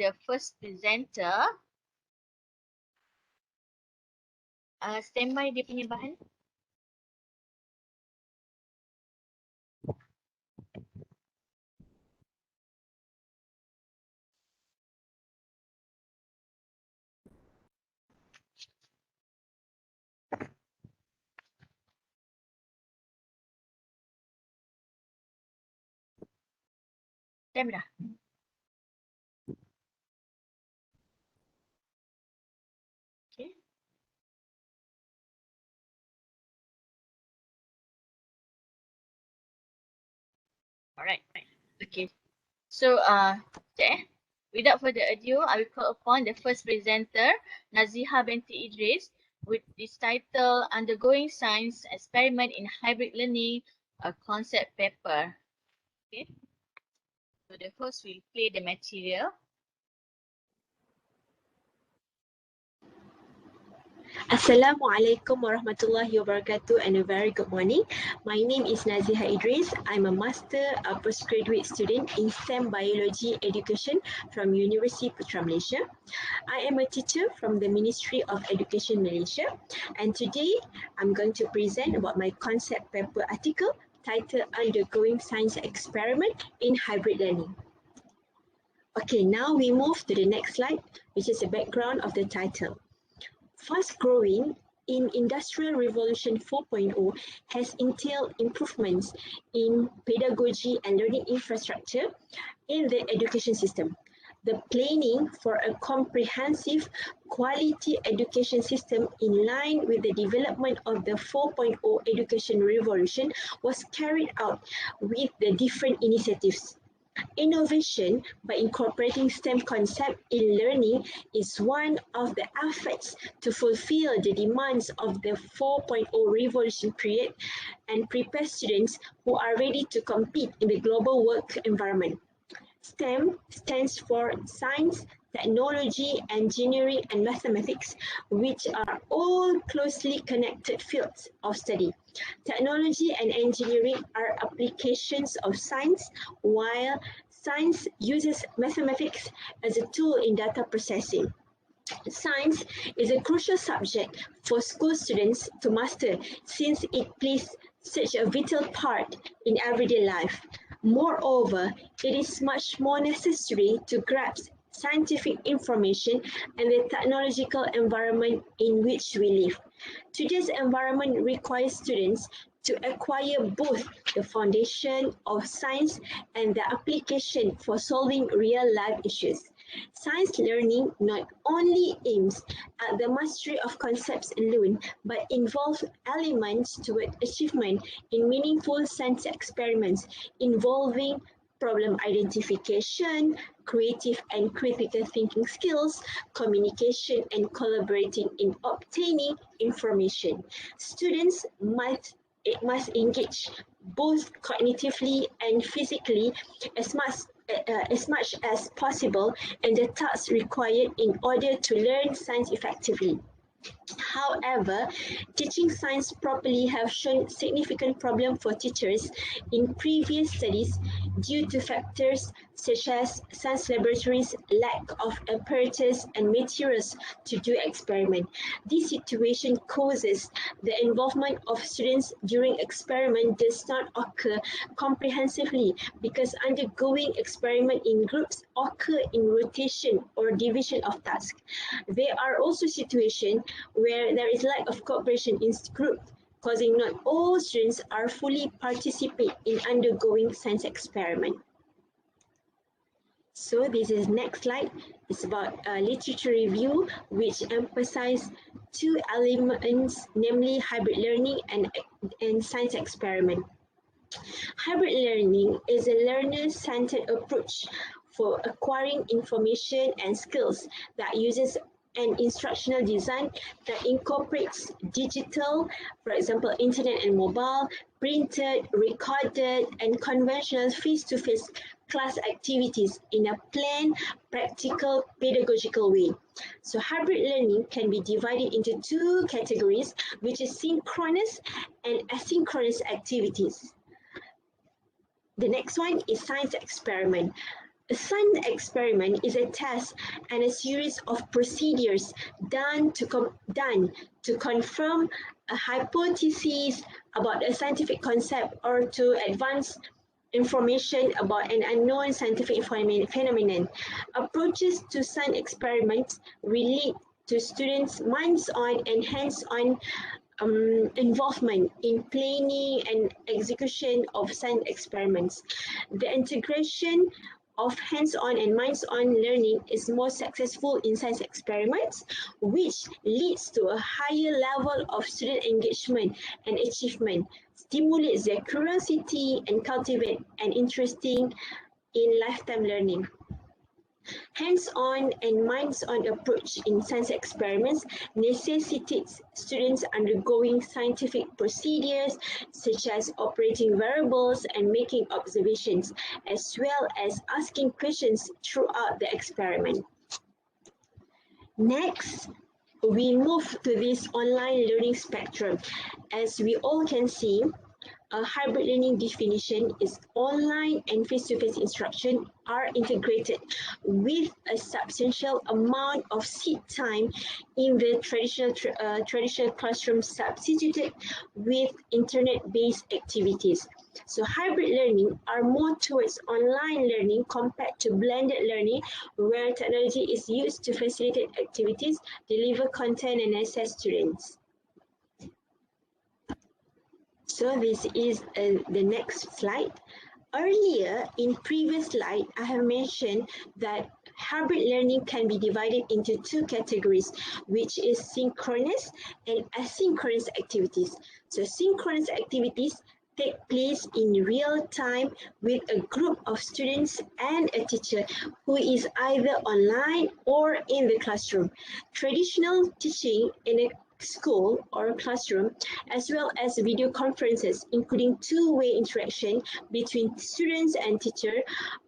the first presenter. Standby dia punya bahan. Time dah. Okay. Alright. Okay. So, without further ado, I will call upon the first presenter, Naziha binti Idris, with this title, Undergoing Science Experiment in Hybrid Learning, a Concept Paper. Okay. So, the host will play the material. Assalamualaikum warahmatullahi wabarakatuh and a very good morning. My name is Naziha Idris. I'm a master postgraduate student in STEM Biology Education from University Putra Malaysia. I am a teacher from the Ministry of Education Malaysia, and today I'm going to present about my concept paper article titled Undergoing Science Experiment in Hybrid Learning. Okay, now we move to the next slide, which is the background of the title. Fast-growing in Industrial Revolution 4.0 has entailed improvements in pedagogy and learning infrastructure in the education system. The planning for a comprehensive quality education system in line with the development of the 4.0 education revolution was carried out with the different initiatives. Innovation by incorporating STEM concept in learning is one of the efforts to fulfill the demands of the 4.0 revolution period and prepare students who are ready to compete in the global work environment. STEM stands for Science, Technology, Engineering and Mathematics, which are all closely connected fields of study. Technology and engineering are applications of science, while science uses mathematics as a tool in data processing. Science is a crucial subject for school students to master since it plays such a vital part in everyday life. Moreover, it is much more necessary to grasp scientific information and the technological environment in which we live. Today's environment requires students to acquire both the foundation of science and the application for solving real-life issues. Science learning not only aims at the mastery of concepts alone, but involves elements toward achievement in meaningful science experiments involving problem identification, creative and critical thinking skills, communication and collaborating in obtaining information. Students must engage both cognitively and physically as much as possible in the tasks required in order to learn science effectively. However, teaching science properly have shown significant problem for teachers in previous studies due to factors such as science laboratories' lack of apparatus and materials to do experiment. This situation causes the involvement of students during experiment does not occur comprehensively because undergoing experiment in groups occur in rotation or division of tasks. There are also situations where there is lack of cooperation in group, causing not all students are fully participate in undergoing science experiment. So this is next slide. It's about literature review, which emphasize two elements, namely hybrid learning and science experiment. Hybrid learning is a learner-centered approach for acquiring information and skills that uses an instructional design that incorporates digital, for example, internet and mobile, printed, recorded, and conventional face-to-face class activities in a planned, practical, pedagogical way. So hybrid learning can be divided into two categories, which is synchronous and asynchronous activities. The next one is science experiment. A science experiment is a test and a series of procedures done to confirm a hypothesis about a scientific concept or to advance information about an unknown scientific phenomenon. Approaches to science experiments relate to students' minds-on and hands-on involvement in planning and execution of science experiments. The integration of hands-on and minds-on learning is more successful in science experiments, which leads to a higher level of student engagement and achievement, stimulates their curiosity, and cultivate an interest in lifetime learning. Hands-on and minds-on approach in science experiments necessitates students undergoing scientific procedures such as operating variables and making observations, as well as asking questions throughout the experiment. Next, we move to this online learning spectrum. As we all can see, a hybrid learning definition is online and face-to-face instruction are integrated with a substantial amount of seat time in the traditional classroom substituted with internet-based activities. So hybrid learning are more towards online learning compared to blended learning, where technology is used to facilitate activities, deliver content, and assess students. So this is the next slide. Earlier, in previous slide, I have mentioned that hybrid learning can be divided into two categories, which is synchronous and asynchronous activities. So synchronous activities take place in real time with a group of students and a teacher who is either online or in the classroom. Traditional teaching in a school or classroom, as well as video conferences, including two-way interaction between students and teacher,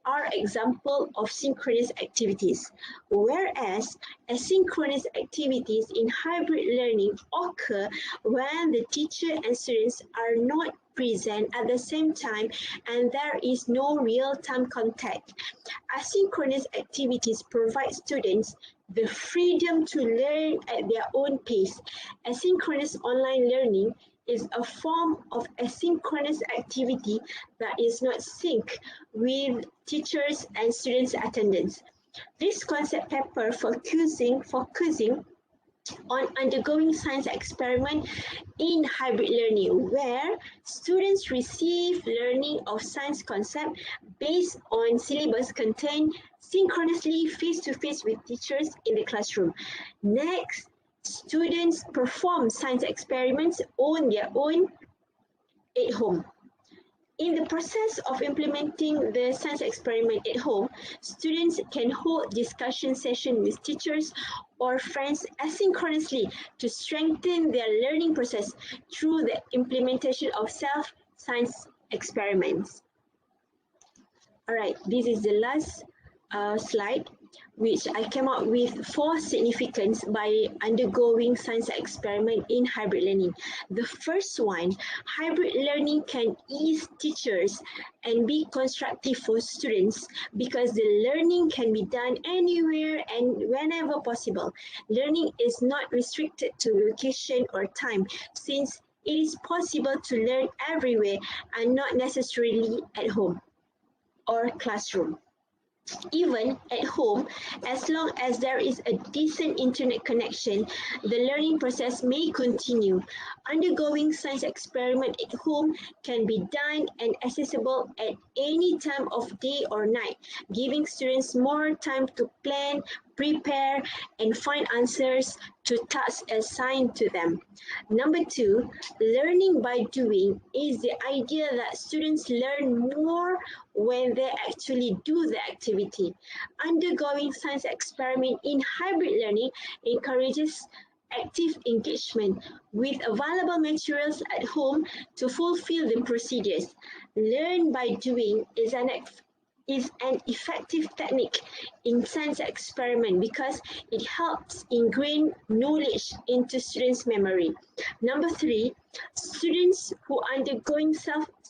are examples of synchronous activities, whereas asynchronous activities in hybrid learning occur when the teacher and students are not present at the same time and there is no real-time contact. Asynchronous activities provide students the freedom to learn at their own pace. Asynchronous online learning is a form of asynchronous activity that is not synced with teachers and students' attendance. This concept paper focusing on undergoing science experiment in hybrid learning, where students receive learning of science concept based on syllabus content synchronously face-to-face with teachers in the classroom. Next, students perform science experiments on their own at home. In the process of implementing the science experiment at home, students can hold discussion sessions with teachers or friends asynchronously to strengthen their learning process through the implementation of self-science experiments. All right, this is the last slide, which I came up with 4 significance by undergoing science experiment in hybrid learning. The first one, hybrid learning can ease teachers and be constructive for students because the learning can be done anywhere and whenever possible. Learning is not restricted to location or time, since it is possible to learn everywhere and not necessarily at home or classroom. Even at home, as long as there is a decent internet connection, the learning process may continue. Undergoing science experiment at home can be done and accessible at any time of day or night, giving students more time to plan, prepare, and find answers to tasks assigned to them. Number 2, learning by doing is the idea that students learn more when they actually do the activity. Undergoing science experiment in hybrid learning encourages active engagement with available materials at home to fulfill the procedures. Learn by doing is an effective technique in science experiment because it helps ingrain knowledge into students' memory. Number 3, students who undergoing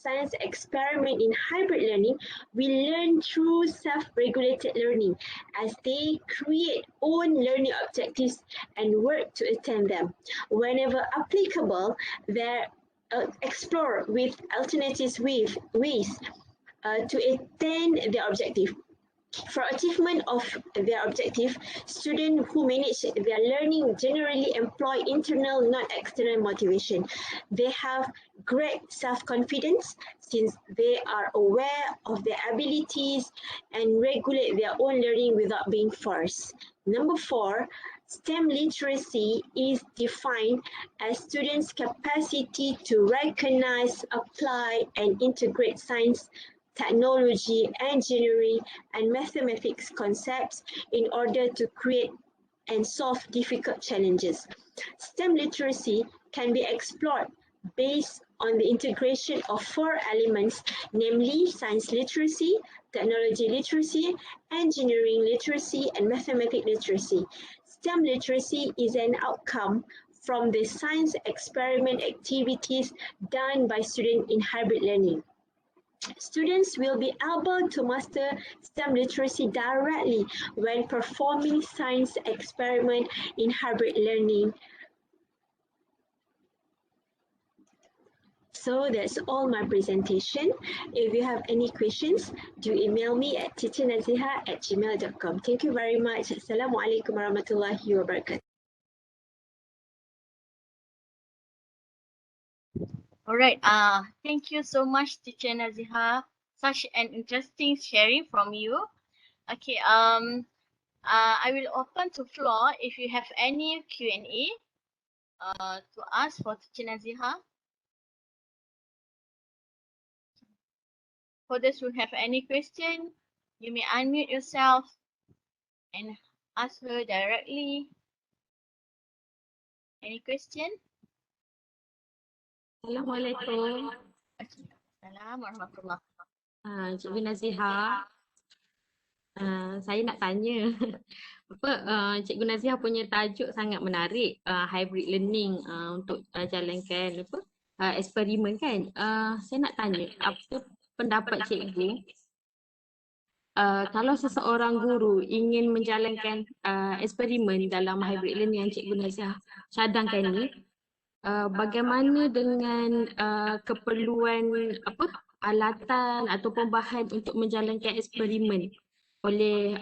science experiment in hybrid learning, we learn through self-regulated learning as they create own learning objectives and work to attain them. Whenever applicable, they explore with alternative ways to attain their objective. For achievement of their objective, students who manage their learning generally employ internal, not external motivation. They have great self-confidence since they are aware of their abilities and regulate their own learning without being forced. Number 4, STEM literacy is defined as students' capacity to recognize, apply, and integrate science, technology, engineering, and mathematics concepts in order to create and solve difficult challenges. STEM literacy can be explored based on the integration of 4 elements, namely science literacy, technology literacy, engineering literacy, and mathematics literacy. STEM literacy is an outcome from the science experiment activities done by students in hybrid learning. Students will be able to master STEM literacy directly when performing science experiment in hybrid learning. So that's all my presentation. If you have any questions, do email me at teachernaziha@gmail.com. Thank you very much. Assalamualaikum warahmatullahi wabarakatuh. Alright, thank you so much, Teacher Naziha. Such an interesting sharing from you. Okay, I will open to floor if you have any Q&A to ask for Teacher Naziha. For those who have any question, you may unmute yourself and ask her directly. Any question? Assalamualaikum. Assalamualaikum warahmatullahi Cikgu Naziha, saya nak tanya Cikgu Naziha punya tajuk sangat menarik, hybrid learning untuk jalankan eksperimen kan. Saya nak tanya apa pendapat cikgu kalau seseorang guru ingin menjalankan eksperimen dalam hybrid learning yang Cikgu Naziha cadangkan ni, bagaimana dengan keperluan alatan ataupun bahan untuk menjalankan eksperimen oleh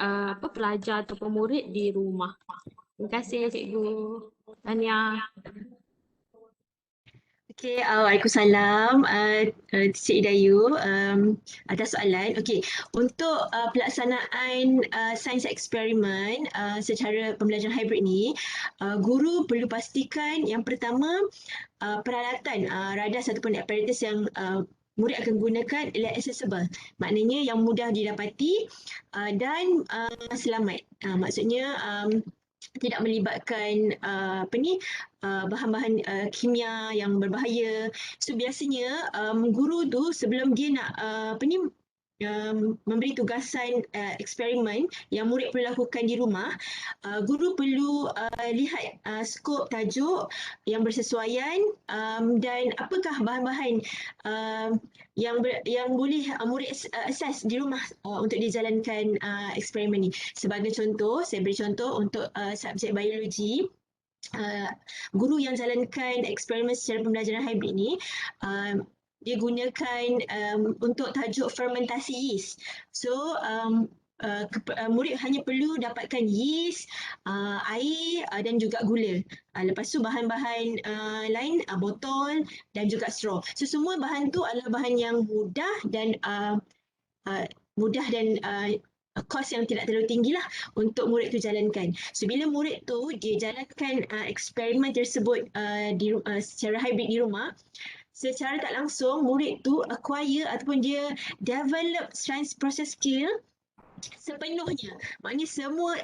pelajar atau murid di rumah. Terima kasih Cikgu Tania. Okay, Waalaikumsalam, Cik Idayu, ada soalan. Okay, untuk pelaksanaan sains eksperimen secara pembelajaran hybrid ni, guru perlu pastikan yang pertama peralatan radas ataupun apparatus yang murid akan gunakan adalah accessible. Maknanya yang mudah didapati dan selamat. Maksudnya tidak melibatkan bahan-bahan kimia yang berbahaya. So biasanya guru tu sebelum dia nak memberi tugasan eksperimen yang murid perlu lakukan di rumah, guru perlu lihat skop tajuk yang bersesuaian dan apakah bahan-bahan yang boleh murid akses di rumah untuk dijalankan eksperimen ni. Sebagai contoh, saya beri contoh untuk subjek biologi. Guru yang jalankan eksperimen secara pembelajaran hybrid ni, dia gunakan untuk tajuk fermentasi yeast. So murid hanya perlu dapatkan yeast, air dan juga gula. Lepas tu bahan-bahan lain, botol dan juga straw. So semua bahan tu adalah bahan yang mudah dan kos yang tidak terlalu tinggi lah untuk murid tu jalankan. So bila murid tu dia jalankan eksperimen tersebut secara hybrid di rumah, secara tak langsung murid tu acquire ataupun dia develop science process skill sepenuhnya. Maknanya semua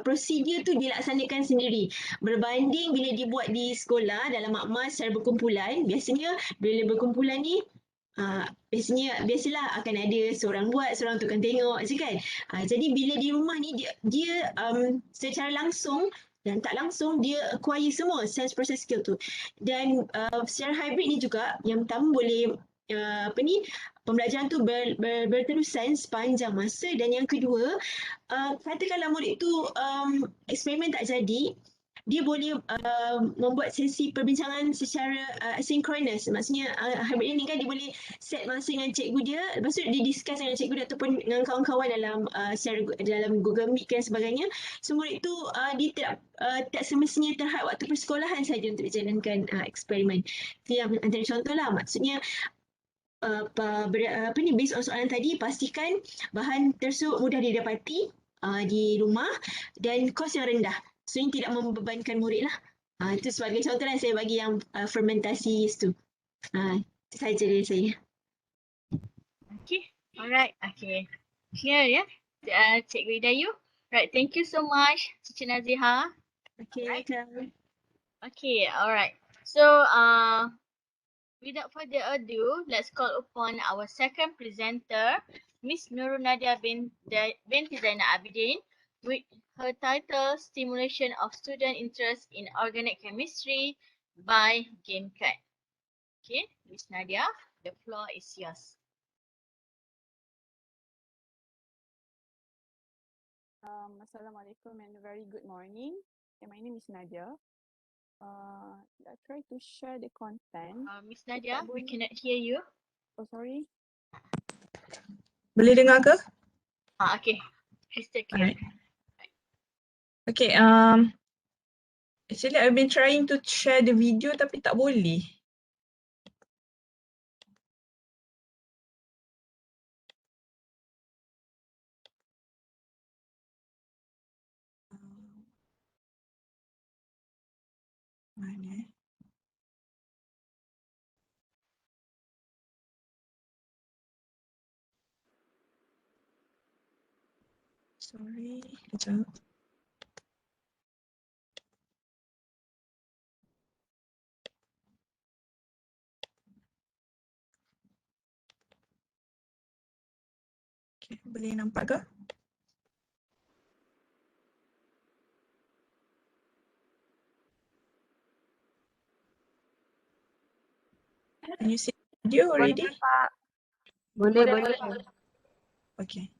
prosedur tu dilaksanakan sendiri. Berbanding bila dibuat di sekolah dalam makmal secara berkumpulan, biasanya bila berkumpulan ni biasalah akan ada seorang buat, seorang tukang tengok je kan. Jadi bila di rumah ni dia secara langsung dan tak langsung dia acquire semua science process skill tu. Dan secara hybrid ni juga yang pertama boleh pembelajaran tu berterusan sepanjang masa. Dan yang kedua, katakanlah murid tu eksperimen tak jadi, dia boleh membuat sesi perbincangan secara asynchronous. Maksudnya hybrid learning kan dia boleh set masa dengan cikgu dia, lepas tu dia discuss dengan cikgu dia ataupun dengan kawan-kawan dalam Google Meet dan sebagainya. So murid tu dia tak semestinya terhad waktu persekolahan saja untuk dijalankan eksperimen. Itu yang antara contoh lah. Maksudnya based on soalan tadi, pastikan bahan tersebut mudah didapati di rumah dan kos yang rendah. So ini tidak membebankan murid lah. Itu sebagai contoh lah saya bagi yang fermentasi yeast tu. Itu sahaja dari saya. Okay, alright, okay. Clear ya, Cikgu Idayu. Right, thank you so much, Cici Naziha. Okay, welcome. Okay, alright. So, without further ado, let's call upon our second presenter, Miss Nurul Nadia binti Zainal Abidin, with her title Stimulation of Student Interest in Organic Chemistry by GameCard. Okay, Miss Nadia, the floor is yours. Assalamualaikum and a very good morning. My name is Nadia. I try to share the content. Miss Nadia, we cannot hear you. Oh, sorry. Boleh dengar ke? Okay, crystal clear. Alright. Okay, actually I've been trying to share the video tapi tak boleh. Mana? Sorry, kejap. Okay, boleh nampak ke? Can you see the video already? Boleh. Okay.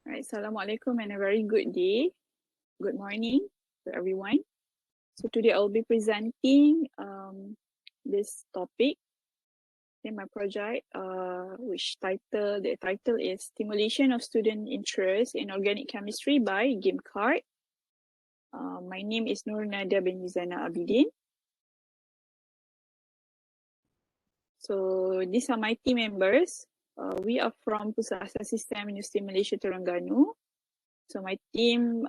Alright, Assalamualaikum and a very good day. Good morning to everyone. So today I'll be presenting this topic in my project, the title is Stimulation of Student Interest in Organic Chemistry by GameCard. My name is Nur Nadia binti Zainal Abidin. So these are my team members. We are from Pusat ICSTEM Universiti Malaysia Terengganu. So my team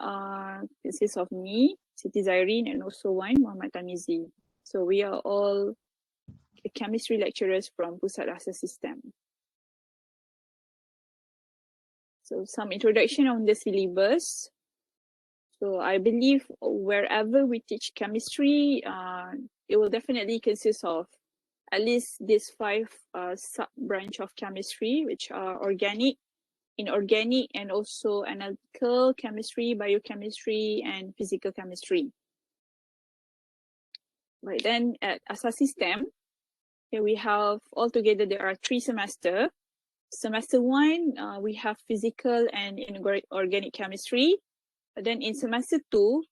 consists of me, Siti Zairine, and also one Muhammad Tamizi. So we are all chemistry lecturers from Pusat ICSTEM. So some introduction on the syllabus. So I believe wherever we teach chemistry, it will definitely consist of at least these 5 sub-branch of chemistry, which are organic, inorganic, and also analytical chemistry, biochemistry, and physical chemistry. Right, then at ICSTEM, here we have altogether there are 3 semesters. Semester 1, we have physical and inorganic chemistry. But then in semester 2,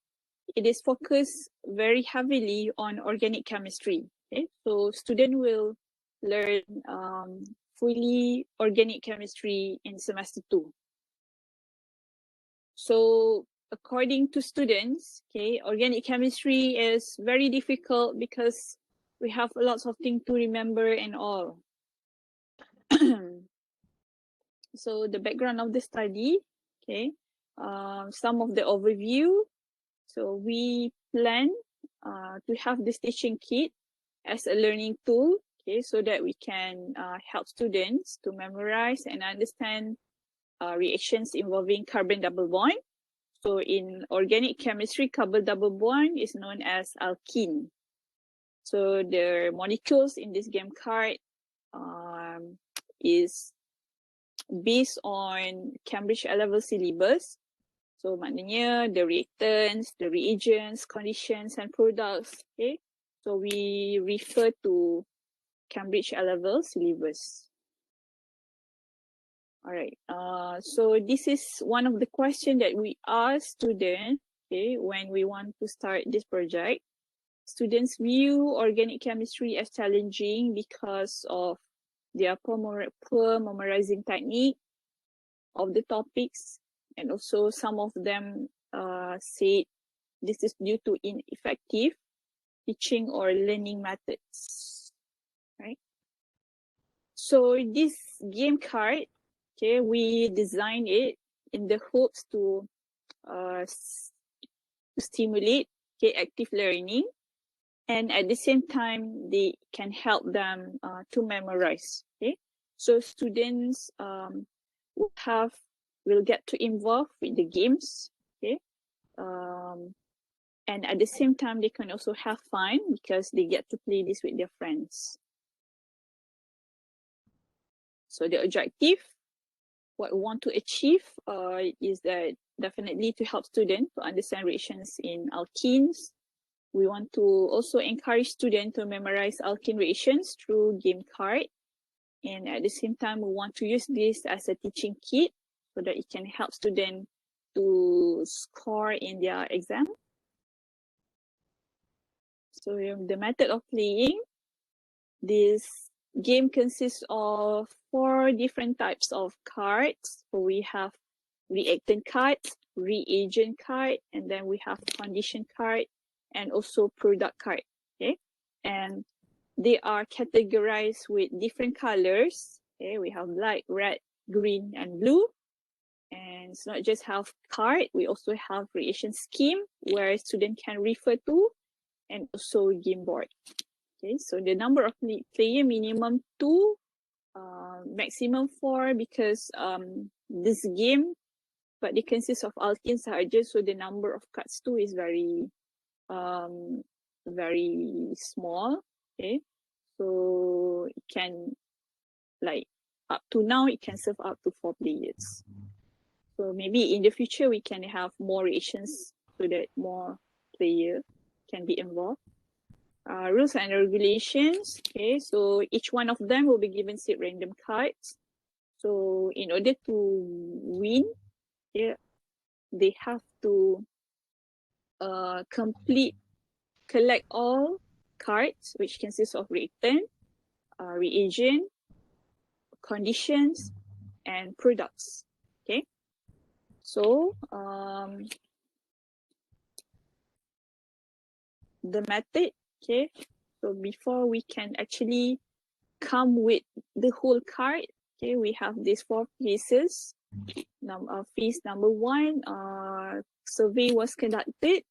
it is focused very heavily on organic chemistry. Okay, so student will learn fully organic chemistry in semester 2. So according to students, okay, organic chemistry is very difficult because we have lots of things to remember and all. So the background of the study, okay, some of the overview. So we plan to have this teaching kit as a learning tool, okay, so that we can help students to memorize and understand reactions involving carbon double bond. So in organic chemistry, carbon double bond is known as alkene. So the molecules in this game card is based on Cambridge A-level syllabus. So maknanya the reactants, the reagents, conditions and products. Okay, so we refer to Cambridge A-level syllabus. All right. So this is one of the questions that we ask students, okay, when we want to start this project. Students view organic chemistry as challenging because of their poor memorizing technique of the topics, and also some of them said this is due to ineffective teaching or learning methods, right? So this game card, okay, we designed it in the hopes to stimulate, okay, active learning, and at the same time they can help them to memorize. Okay, so students will get to involve with the games. Okay, and at the same time they can also have fun because they get to play this with their friends. So the objective, what we want to achieve is that definitely to help students to understand reactions in alkenes. We want to also encourage students to memorize alkene reactions through game card. And at the same time, we want to use this as a teaching kit so that it can help students to score in their exam. So the method of playing, this game consists of 4 different types of cards. So we have reactant cards, reagent card, and then we have condition card, and also product card. Okay, and they are categorized with different colors. Okay, we have black, red, green, and blue. And it's not just have card, we also have reaction scheme where student can refer to, and also game board. Okay, so the number of player minimum 2, maximum 4, because this game, but it consists of alkene charges, so the number of cards too is very small. Okay, so it can, like, up to now it can serve up to 4 players. So maybe in the future we can have more reactions so that more player can be involved. Rules and regulations. Okay, so each one of them will be given set random cards. So in order to win, yeah, they have to collect all cards, which consists of reactant, reagent, conditions, and products. Okay, so the method. Okay, so before we can actually come with the whole card, okay, we have these 4 phases. Phase number 1, survey was conducted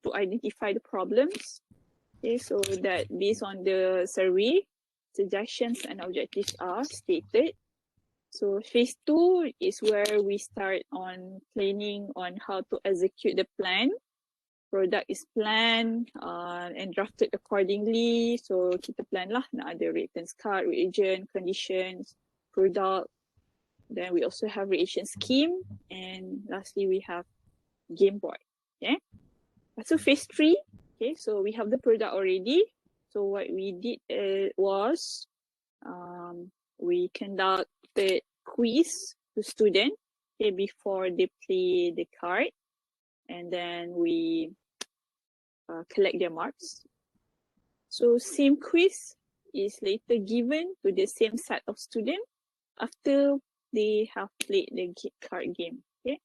to identify the problems. Okay, so that based on the survey, suggestions and objectives are stated. So phase 2 is where we start on planning on how to execute the plan. Product is planned and drafted accordingly. So kita plan lah nak ada reactants card, reagent, conditions, product. Then we also have reaction scheme, and lastly we have game board. Okay. So phase 3. Okay, so we have the product already. So what we did was we conducted quiz to students, okay, before they play the card, and then we collect their marks. So same quiz is later given to the same set of students after they have played the card game. Okay,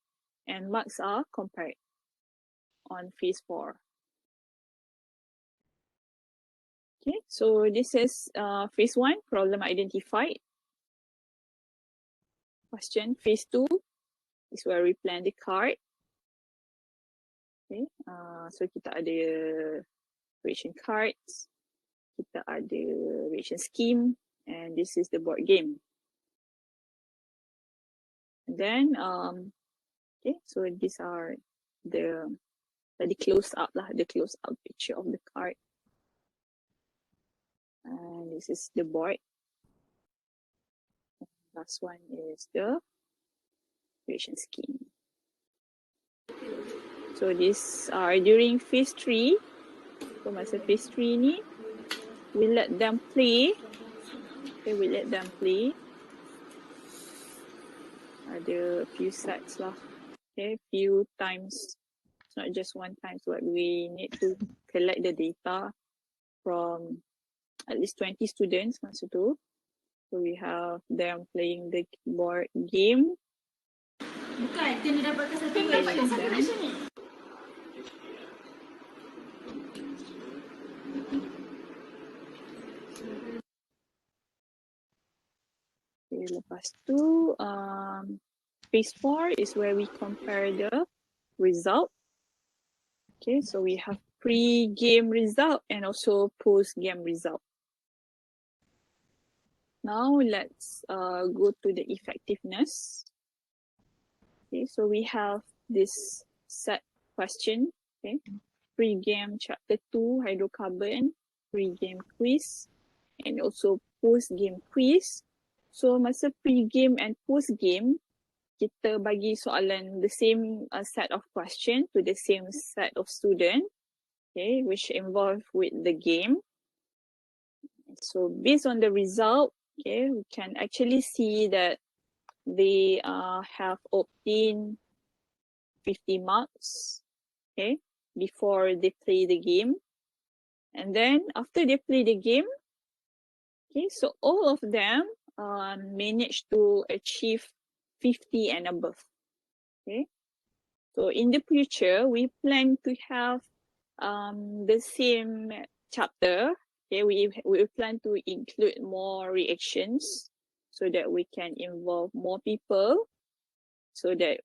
and marks are compared on phase 4. Okay, so this is phase 1, problem identified. Question. Phase 2 is where we plan the card. Okay, so kita ada reaction cards, kita ada reaction scheme, and this is the board game. And then, okay, so these are the close up lah, the close up picture of the card. And this is the board. Last one is the reaction scheme. So these are during phase 3. So masa phase 3 ni, we let them play Okay, we let them play. Ada a few sets lah. Okay, few times. It's not just one time, so we need to collect the data from at least 20 students masa tu. So we have them playing the board game. Bukan, kena dapatkan satu Okay, question. question ni. Okay, lepas tu, phase 4 is where we compare the result. Okay, so we have pre-game result and also post-game result. Now let's go to the effectiveness. Okay, so we have this set question. Okay, pre-game chapter 2 hydrocarbon, pre-game quiz, and also post-game quiz. So masa pre-game and post-game, kita bagi soalan the same set of question to the same set of student, okay, which involved with the game. So based on the result, okay, we can actually see that they have obtained 50 marks, okay, before they play the game. And then after they play the game, okay, so all of them managed to achieve 50 and above. Okay, so in the future, we plan to have the same chapter. Okay, we plan to include more reactions so that we can involve more people, so that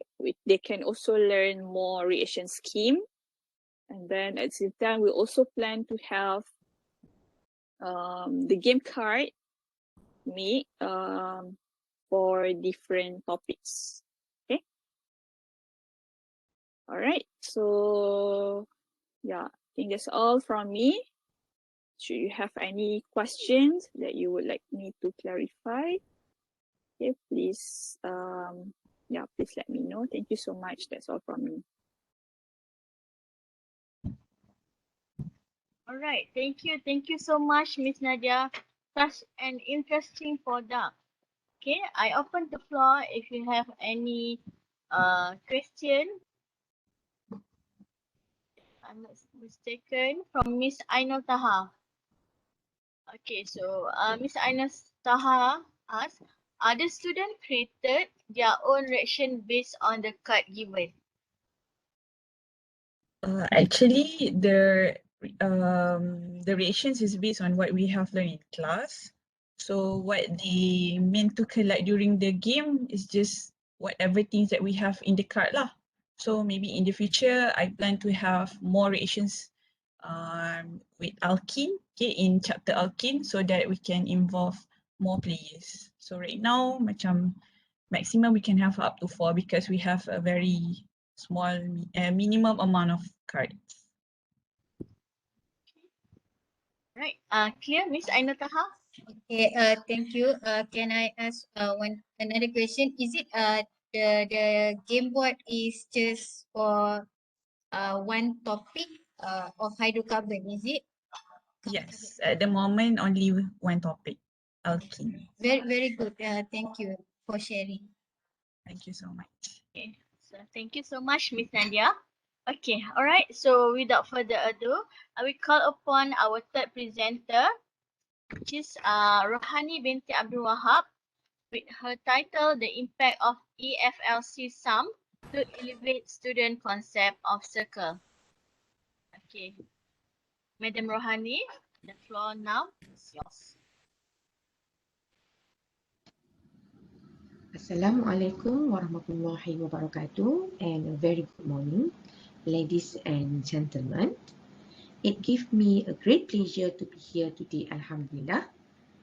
they can also learn more reaction scheme. And then at the same time, we also plan to have the game card made for different topics. Okay. All right. So yeah, I think that's all from me. Should you have any questions that you would like me to clarify? Okay, please, please let me know. Thank you so much. That's all from me. All right, thank you. Thank you so much, Miss Nadia. Such an interesting product. Okay, I open the floor if you have any question. I'm not mistaken, from Miss Ainul Taha. Okay, so Miss Ainul Taha asks, are the students created their own reaction based on the card given? Actually, the reactions is based on what we have learned in class. So what they meant to collect during the game is just whatever things that we have in the card lah. So maybe in the future, I plan to have more reactions with alkene, okay, in chapter alkene, so that we can involve more players. So right now, macam maximum we can have up to 4 because we have a very small minimum amount of cards. Right, clear, Miss Ainul Taha? Okay, thank you. Can I ask another question? Is it the game board is just for one topic of hydrocarbon, is it? Yes, at the moment only one topic, alkene. Very good. Thank you for sharing. Thank you so much. Okay, so thank you so much, Miss Nadia. Okay, all right. So without further ado, I will call upon our third presenter, which is Rohani binti Abdul Wahab, with her title, The Impact of EFLC Sum to Elevate Student Concept of Circle. Okay, Madam Rohani, the floor now is yours. Assalamualaikum warahmatullahi wabarakatuh, and a very good morning, ladies and gentlemen. It gives me a great pleasure to be here today, Alhamdulillah.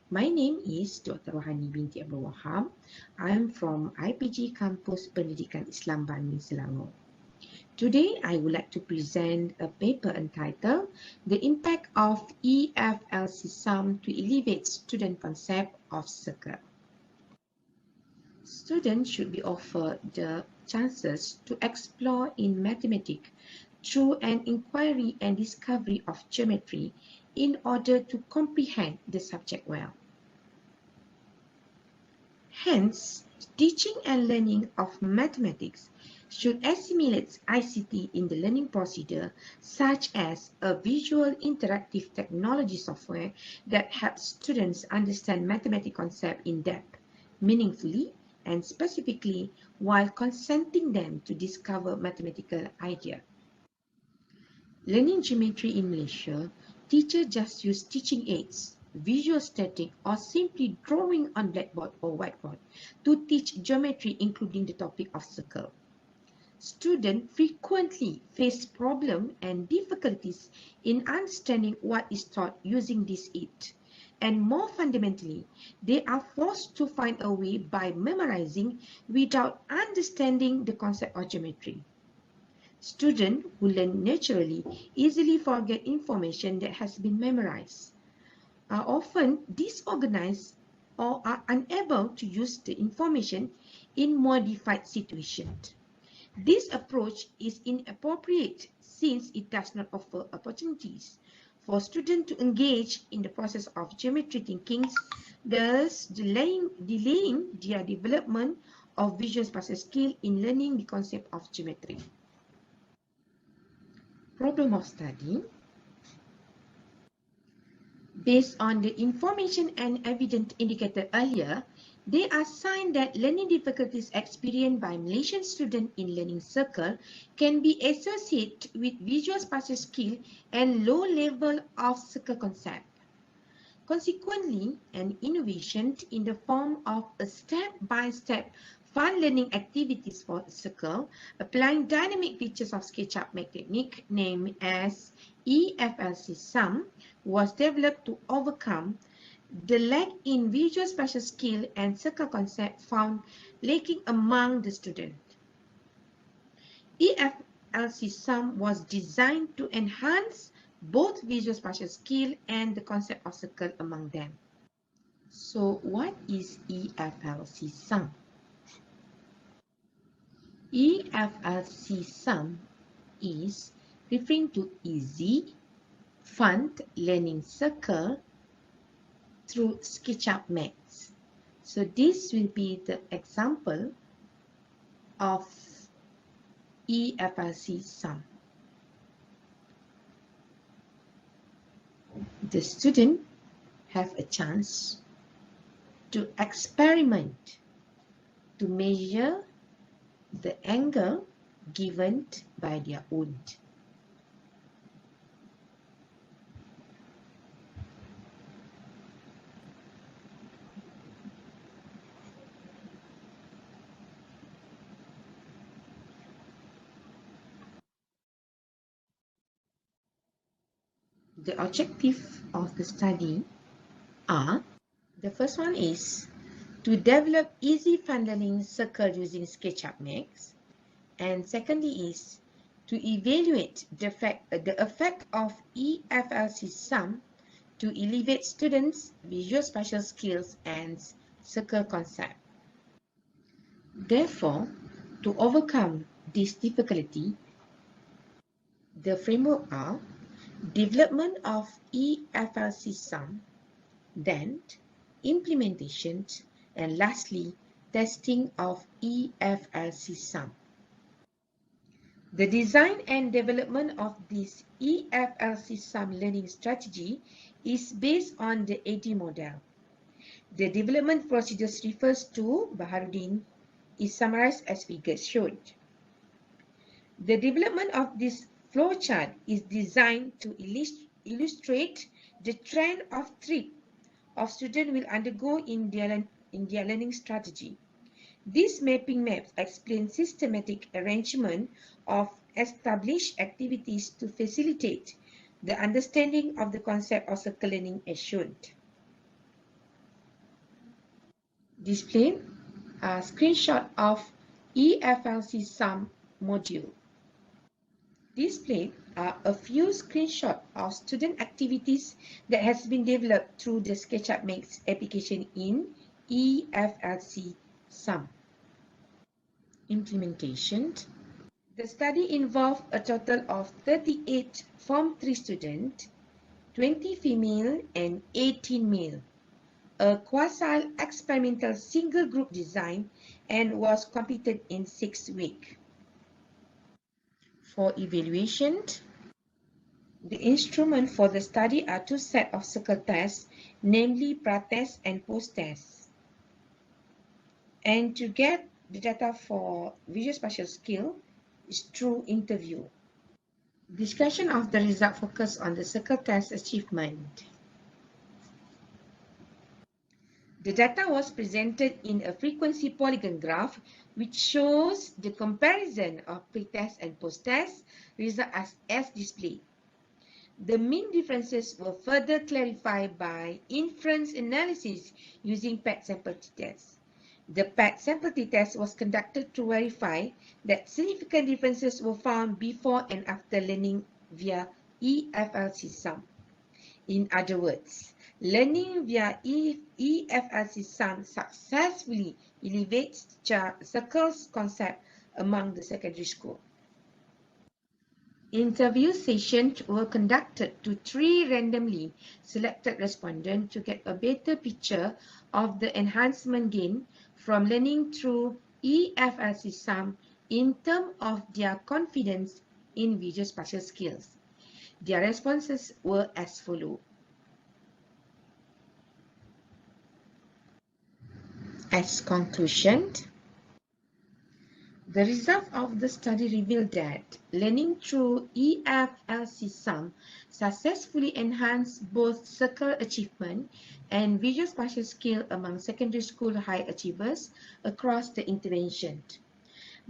My name is Dr. Rohani binti Abdul Wahab. I am from IPG Kampus Pendidikan Islam Banmi, Selangor. Today, I would like to present a paper entitled The Impact of EFLC Sum to Elevate Student Concept of Circle. Students should be offered the chances to explore in mathematics through an inquiry and discovery of geometry in order to comprehend the subject well. Hence, teaching and learning of mathematics should assimilate ICT in the learning procedure, such as a visual interactive technology software that helps students understand mathematical concepts in depth, meaningfully, and specifically while consenting them to discover mathematical ideas. Learning geometry in Malaysia, teachers just use teaching aids, visual static, or simply drawing on blackboard or whiteboard to teach geometry, including the topic of circle. Students frequently face problems and difficulties in understanding what is taught using this aid. And more fundamentally, they are forced to find a way by memorizing without understanding the concept of geometry. Students who learn naturally easily forget information that has been memorized, are often disorganized or are unable to use the information in modified situations. This approach is inappropriate since it does not offer opportunities for students to engage in the process of geometry thinking, thus delaying their development of visual spatial skill in learning the concept of geometry. Problem of study. Based on the information and evidence indicated earlier, there are signs that learning difficulties experienced by Malaysian students in learning circle can be associated with visual spatial skill and low level of circle concept. Consequently, an innovation in the form of a step-by-step fun learning activities for a circle, applying dynamic features of SketchUp technique named as EFLC-SUM, was developed to overcome the lack in visual spatial skill and circle concept found lacking among the students. EFLC-SUM was designed to enhance both visual spatial skill and the concept of circle among them. So what is EFLC-SUM? EFLC-SUM is referring to easy, fun learning circle through SketchUp Max. So this will be the example of EFLC-SUM. The student have a chance to experiment to measure the angle given by their own. The objective of the study are, the first one is to develop easy fun learning circle using SketchUp Max, and secondly is to evaluate the effect of EFLC-SUM to elevate students' visual spatial skills and circle concept. Therefore, to overcome this difficulty, the framework are development of EFLC-SUM, then implementation, and lastly, testing of EFLC-SUM. The design and development of this EFLC-SUM learning strategy is based on the AD model. The development procedures refers to Baharuddin is summarized as figures showed. The development of this flowchart is designed to illustrate the trend of trip of students will undergo in their learning strategy. These mapping maps explain systematic arrangement of established activities to facilitate the understanding of the concept of circle learning as shown. Displayed a screenshot of EFLC-SUM module. Displayed are a few screenshots of student activities that has been developed through the SketchUp Max application in EFLC-SUM. Implementation. The study involved a total of 38 Form 3 students, 20 female and 18 male, a quasi-experimental single group design and was completed in 6 weeks. For evaluation, the instrument for the study are two sets of circle tests, namely pra-test and post-test. And to get the data for visual spatial skill is through interview. Discussion of the result focus on the circle test achievement. The data was presented in a frequency polygon graph which shows the comparison of pre-test and post-test results as displayed. The mean differences were further clarified by inference analysis using paired sample t-test. The paired sample t-test was conducted to verify that significant differences were found before and after learning via EFLC sum. In other words, learning via EFLC sum successfully elevates circles concept among the secondary school. Interview sessions were conducted to 3 randomly selected respondents to get a better picture of the enhancement gain from learning through EFLC sum in terms of their confidence in visual spatial skills. Their responses were as follows. As conclusion, the result of the study revealed that learning through EFLC sum successfully enhanced both circle achievement and visual spatial skill among secondary school high achievers across the intervention.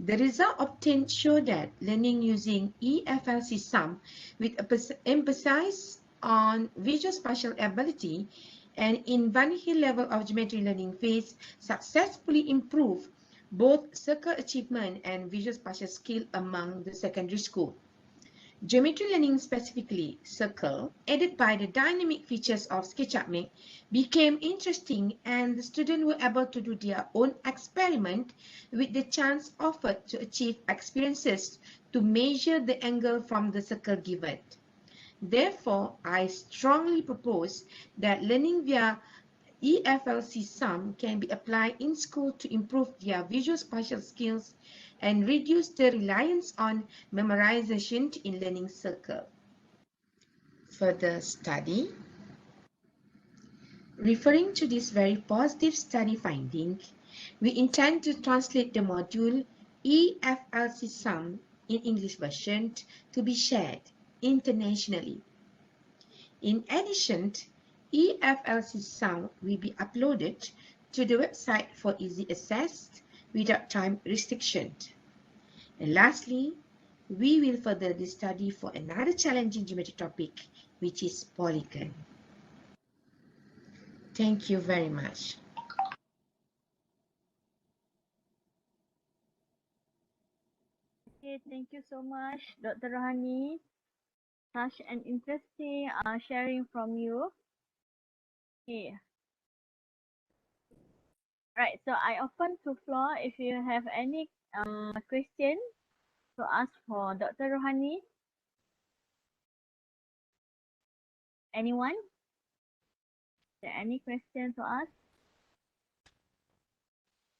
The result obtained show that learning using EFLC sum with emphasis on visual spatial ability and in Van Hill level of geometry learning phase successfully improved both circle achievement and visual spatial skill among the secondary school. Geometry learning, specifically circle, aided by the dynamic features of SketchUp, became interesting and the students were able to do their own experiment with the chance offered to achieve experiences to measure the angle from the circle given. Therefore, I strongly propose that learning via EFLC sum can be applied in school to improve their visual spatial skills and reduce the reliance on memorization in learning circle. Further study. Referring to this very positive study finding, we intend to translate the module EFLC sum in English version to be shared internationally. In addition, EFLC sum will be uploaded to the website for easy access without time restriction. And lastly, we will further this study for another challenging geometry topic, which is polygon. Thank you very much. Okay, thank you so much, Dr. Rohani. Such an interesting sharing from you. Okay. Right, so I open to floor if you have any question to ask for Dr. Rohani. Anyone? Is there any question to ask?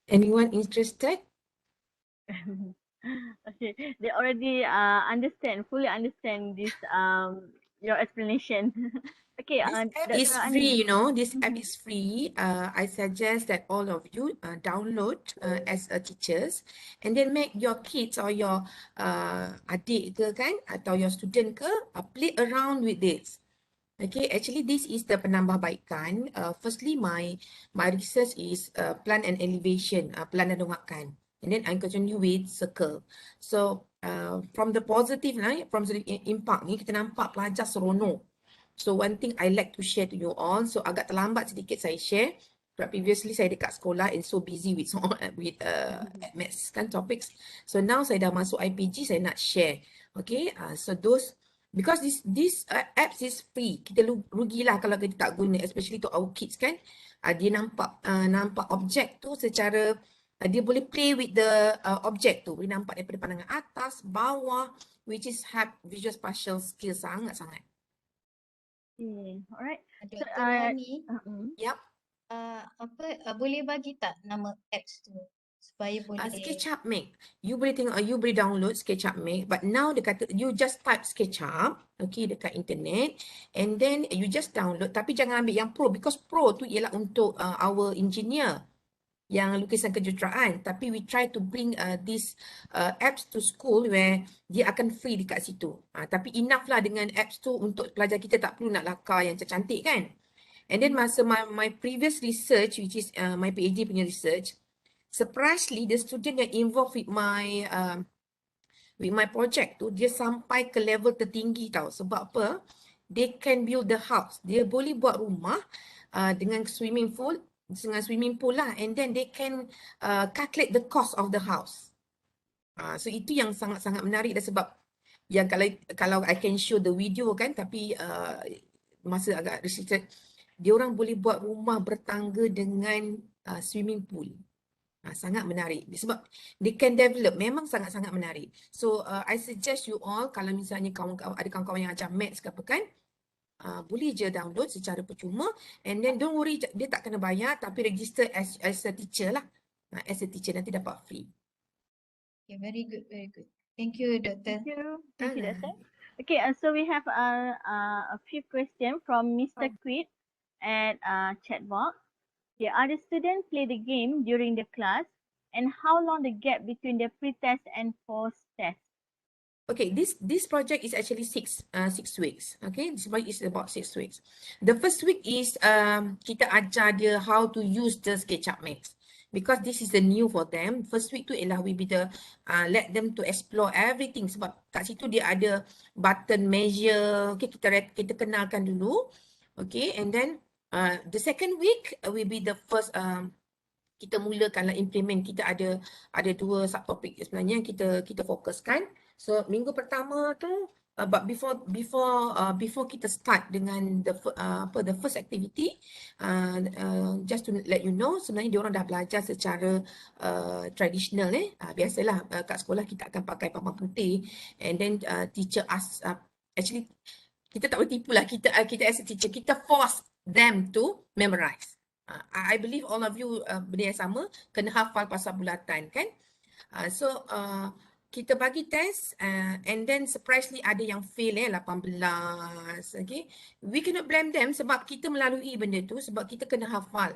Anyone interested? Okay, they already fully understand this your explanation. Okay, This app Dr. is Rohani. free, you know, this app is free. I suggest that all of you download as a teachers and then make your kids or your adik ke kan atau your student ke play around with this. Okay, actually this is the penambahbaikan. Firstly, my research is plan and elevation, plan dan dongakan. And then I continue with circle. So from the positive from the impact ni kita nampak pelajar seronok. So one thing I like to share to you all. So agak terlambat sedikit saya share. But previously saya dekat sekolah and so busy with maths kan topics. So now saya dah masuk IPG, saya nak share. Okay, so those because this apps is free. Kita rugilah kalau kita tak guna, especially to our kids kan. Dia nampak objek tu secara dia boleh play with the object tu. Boleh nampak daripada pandangan atas, bawah, which is have visual spatial skills sangat-sangat. Okay, alright. So, Dr. Rohani, Yep. boleh bagi tak nama apps tu supaya boleh SketchUp Make. You boleh tengok, you boleh download SketchUp Make. But now dia kata, you just type SketchUp, okay, dekat internet. And then you just download. Tapi jangan ambil yang Pro. Because Pro tu ialah untuk our engineer yang lukisan kejuruteraan. Tapi we try to bring this apps to school where dia akan free dekat situ. Tapi enough lah dengan apps tu untuk pelajar kita, tak perlu nak lakar yang cantik kan. And then masa my previous research, which is my PhD punya research, surprisingly the student yang involved with my project tu, dia sampai ke level tertinggi tau. Sebab apa? They can build the house. Dia boleh buat rumah dengan swimming pool lah, and then they can calculate the cost of the house. So itu yang sangat-sangat menarik dah, sebab yang kalau I can show the video kan, tapi masa agak restricted, dia orang boleh buat rumah bertangga dengan swimming pool. Sangat menarik sebab they can develop, memang sangat-sangat menarik. So I suggest you all, kalau misalnya ada kawan-kawan yang ajar maths ke apa kan, boleh je download secara percuma, and then don't worry, dia tak kena bayar, tapi register as a teacher lah. As a teacher nanti dapat free. Okay, very good, very good. Thank you, Doctor. Thank you, Doctor. Okay, so we have a few questions from Mr. Quid at chat box. Okay, are the students play the game during the class, and how long the gap between the pre-test and post-test? Okay, this project is actually 6 weeks. Okay, this project is about 6 weeks. The first week is kita ajar dia how to use the SketchUp Max, because this is the new for them. First week tu ialah we be the let them to explore everything, sebab kat situ dia ada button measure. Okay, kita kenalkan dulu. Okay, and then the second week will be the first kita mulakanlah implement. Kita ada 2 subtopik sebenarnya yang kita fokuskan. So minggu pertama tu but before kita start dengan the first activity, just to let you know, sebenarnya diorang dah belajar secara traditional biasalah kat sekolah kita akan pakai papan putih, and then teacher ask, actually kita tak boleh tipu lah, kita as a teacher, kita force them to memorize. I believe all of you benda yang sama, kena hafal pasal bulatan kan. So kita bagi test, and then surprisingly ada yang fail 18. Okay, we cannot blame them sebab kita melalui benda tu sebab kita kena hafal.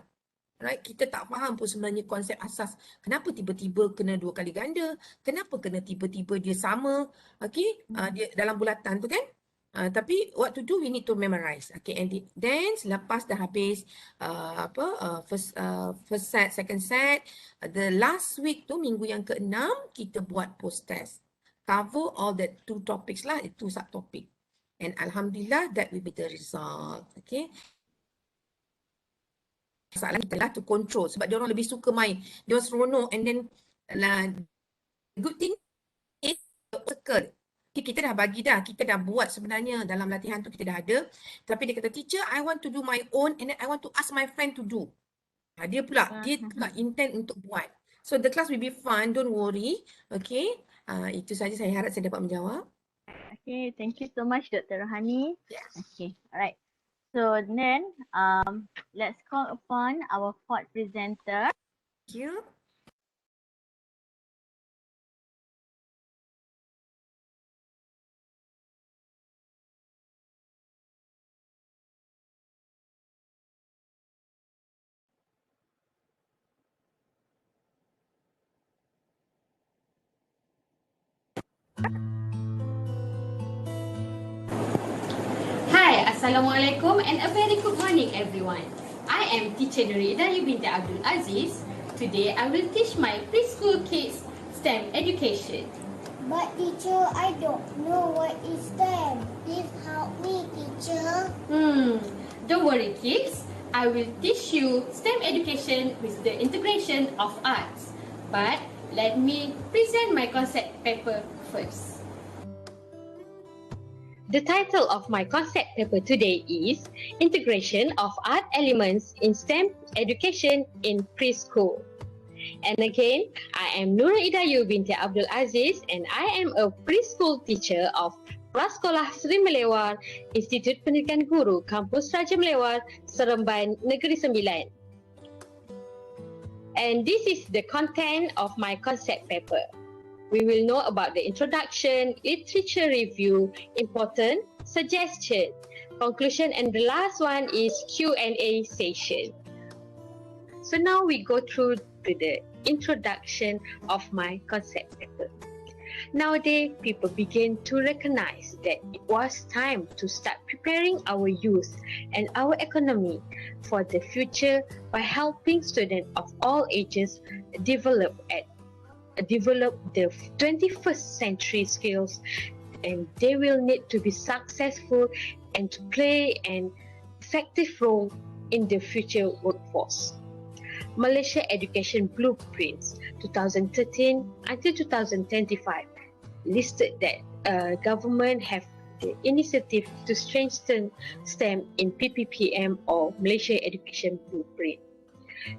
Right, kita tak faham pun sebenarnya konsep asas. Kenapa tiba-tiba kena 2 kali ganda? Kenapa kena tiba-tiba dia sama? Okay, dia dalam bulatan tu kan. Tapi what to do, we need to memorize. Okay, and then selepas dah habis first set, second set, the last week tu, minggu yang ke-6, kita buat post test, cover all the 2 topics lah, 2 subtopic, and alhamdulillah that will be the result. Okay, masalah kita lah to control, sebab dia orang lebih suka main, dia orang seronok, and then good thing is circle. Kita dah bagi dah, kita dah buat sebenarnya dalam latihan tu, kita dah ada. Tapi dia kata, teacher, I want to do my own, and then I want to ask my friend to do. Dia pula intend untuk buat. So the class will be fun, don't worry. Okay, itu saja saya harap saya dapat menjawab. Okay, thank you so much, Dr. Rohani. Yes. Okay, alright. So then, let's call upon our 4th presenter. Thank you. Hi, Assalamualaikum and a very good morning everyone. I am teacher Nurida binti Abdul Aziz. Today I will teach my preschool kids STEM education. But teacher, I don't know what is STEM. Please help me, teacher. Don't worry kids. I will teach you STEM education with the integration of arts. But let me present my concept paper first. The title of my concept paper today is Integration of Art Elements in STEM Education in Preschool. And again, I am Nurida binti Abdul Aziz and I am a preschool teacher of Prasekolah Seri Melewar, Institut Pendidikan Guru, Kampus Raja Melewar, Seremban Negeri Sembilan. And this is the content of my concept paper. We will know about the introduction, literature review, important, suggestion, conclusion, and the last one is Q&A session. So now we go through to the introduction of my concept paper. Nowadays, people begin to recognize that it was time to start preparing our youth and our economy for the future by helping students of all ages develop the 21st century skills, and they will need to be successful and to play an effective role in the future workforce. Malaysia Education Blueprints 2013 until 2025 listed that government have the initiative to strengthen STEM in PPPM or Malaysia Education Blueprint.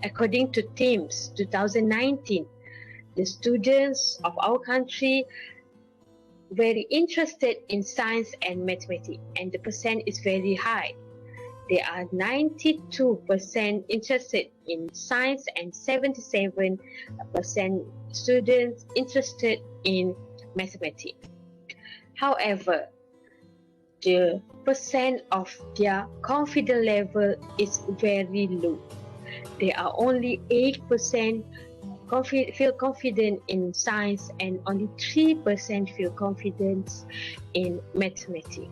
According to TIMSS 2019, the students of our country very interested in science and mathematics, and the percent is very high. There are 92% interested in science and 77% students interested in mathematics. However, the percent of their confidence level is very low. There are only 8% feel confident in science and only 3% feel confident in mathematics.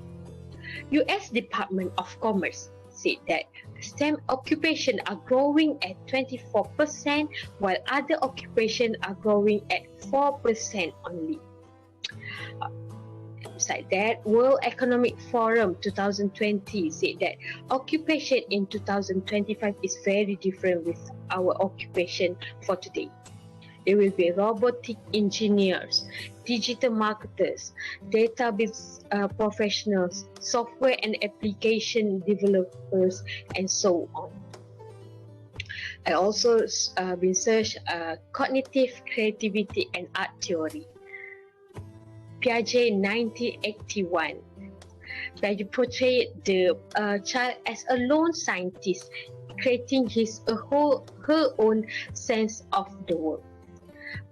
US Department of Commerce said that STEM occupations are growing at 24%, while other occupations are growing at 4% only. Besides that, World Economic Forum 2020 said that occupation in 2025 is very different with our occupation for today. There will be robotic engineers, digital marketers, database professionals, software and application developers, and so on. I also researched cognitive creativity and art theory. Piaget 1981. Piaget portrayed the child as a lone scientist, creating her own sense of the world.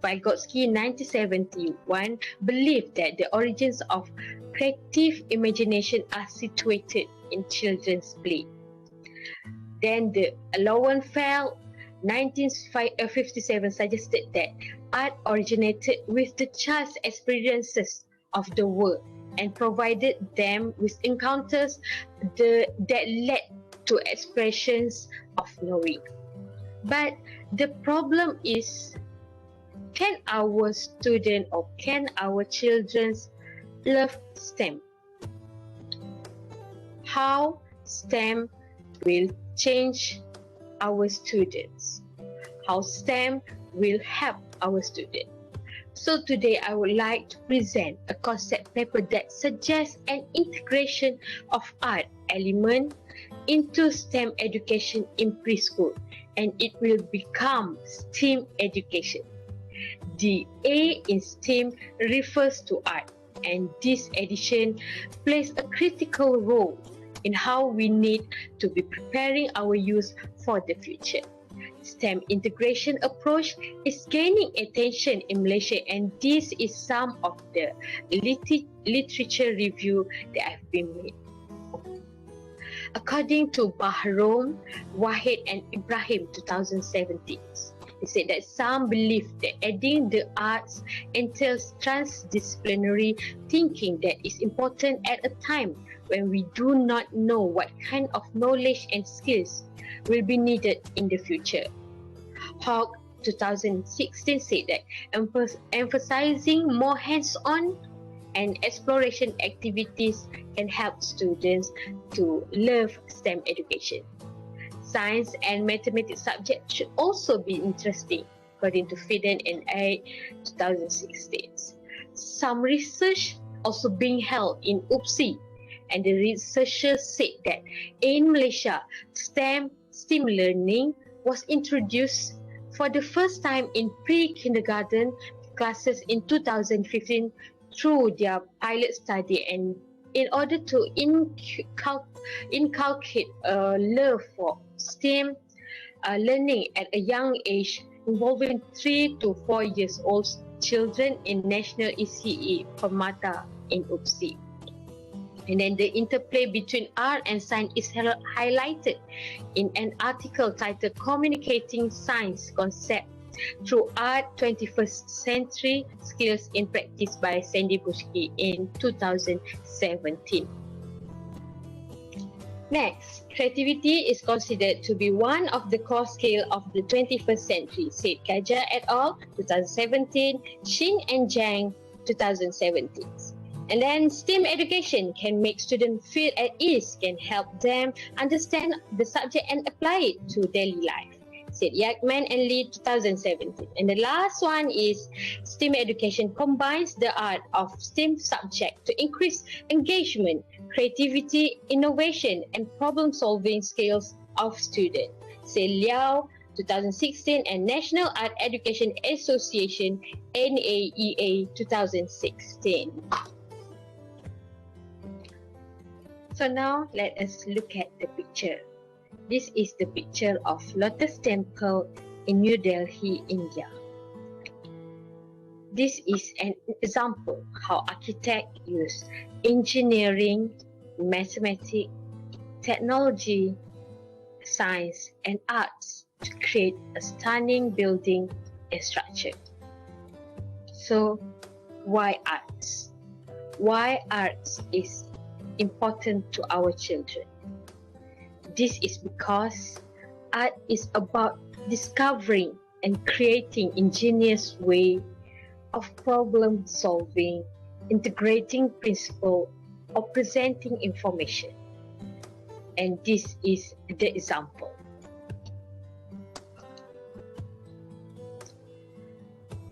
Vygotsky 1971 believed that the origins of creative imagination are situated in children's play. Then the Lowenfeld 1957 suggested that art originated with the child's experiences of the world and provided them with encounters that led to expressions of knowing. But the problem is, can our students or can our children love STEM? How STEM will change our students? How STEM will help our students? So today I would like to present a concept paper that suggests an integration of art element into STEM education in preschool, and it will become STEM education. The A in STEM refers to art, and this edition plays a critical role in how we need to be preparing our youth for the future. STEM integration approach is gaining attention in Malaysia, and this is some of the literature review that have been made. According to Bahrom, Wahid and Ibrahim 2017, they said that some believe that adding the arts entails transdisciplinary thinking that is important at a time when we do not know what kind of knowledge and skills will be needed in the future. Hawk 2016 said that emphasizing more hands-on and exploration activities can help students to love STEM education. Science and mathematics subjects should also be interesting, according to Fiden and A 2016. Some research also being held in UPSI, and the researchers said that in Malaysia, STEM learning was introduced for the first time in pre-kindergarten classes in 2015 through their pilot study, and in order to inculcate a love for STEM learning at a young age, involving 3 to 4 years old children in National ECE Permata in UPSI. And then the interplay between art and science is highlighted in an article titled Communicating Science Concept Through Art 21st Century Skills in Practice by Sandy Bushki in 2017. Next, creativity is considered to be one of the core skills of the 21st century, said Kaja et al. 2017, Shin and Zhang 2017. And then STEM education can make students feel at ease, can help them understand the subject and apply it to daily life, said Yakman and Lee 2017. And the last one is STEM education combines the art of STEM subject to increase engagement, creativity, innovation, and problem-solving skills of students, said Liao 2016 and National Art Education Association NAEA 2016. So now let us look at the picture. This is the picture of Lotus Temple in New Delhi, India. This is an example how architects use engineering, mathematics, technology, science, and arts to create a stunning building and structure. So, why arts? Why arts is important to our children? This is because art is about discovering and creating ingenious way of problem solving, integrating principle, or presenting information. And this is the example.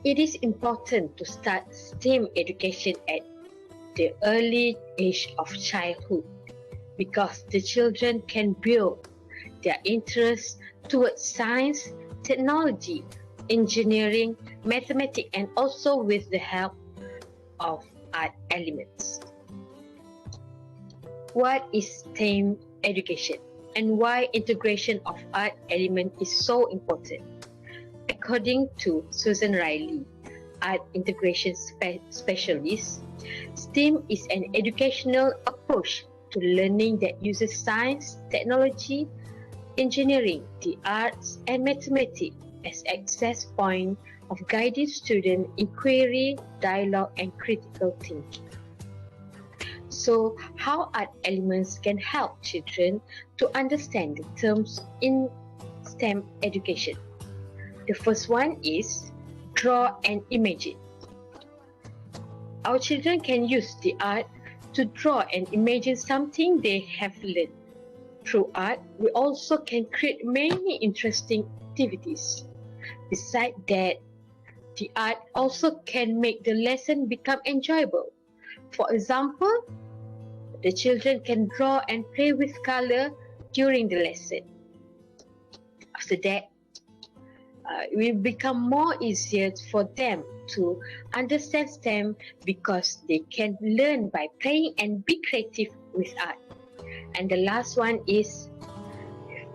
It is important to start STEM education at the early age of childhood because the children can build their interest towards science, technology, engineering, mathematics, and also with the help of art elements. What is STEM education and why integration of art element is so important? According to Susan Riley, art integration specialist, STEM is an educational approach to learning that uses science, technology, engineering, the arts, and mathematics as access point of guiding student inquiry, dialogue, and critical thinking. So, how art elements can help children to understand the terms in STEM education? The first one is draw and imagine. Our children can use the art to draw and imagine something they have learned. Through art, we also can create many interesting activities. Besides that, the art also can make the lesson become enjoyable. For example, the children can draw and play with color during the lesson. After that, it will become more easier for them to understand STEM because they can learn by playing and be creative with art. And the last one is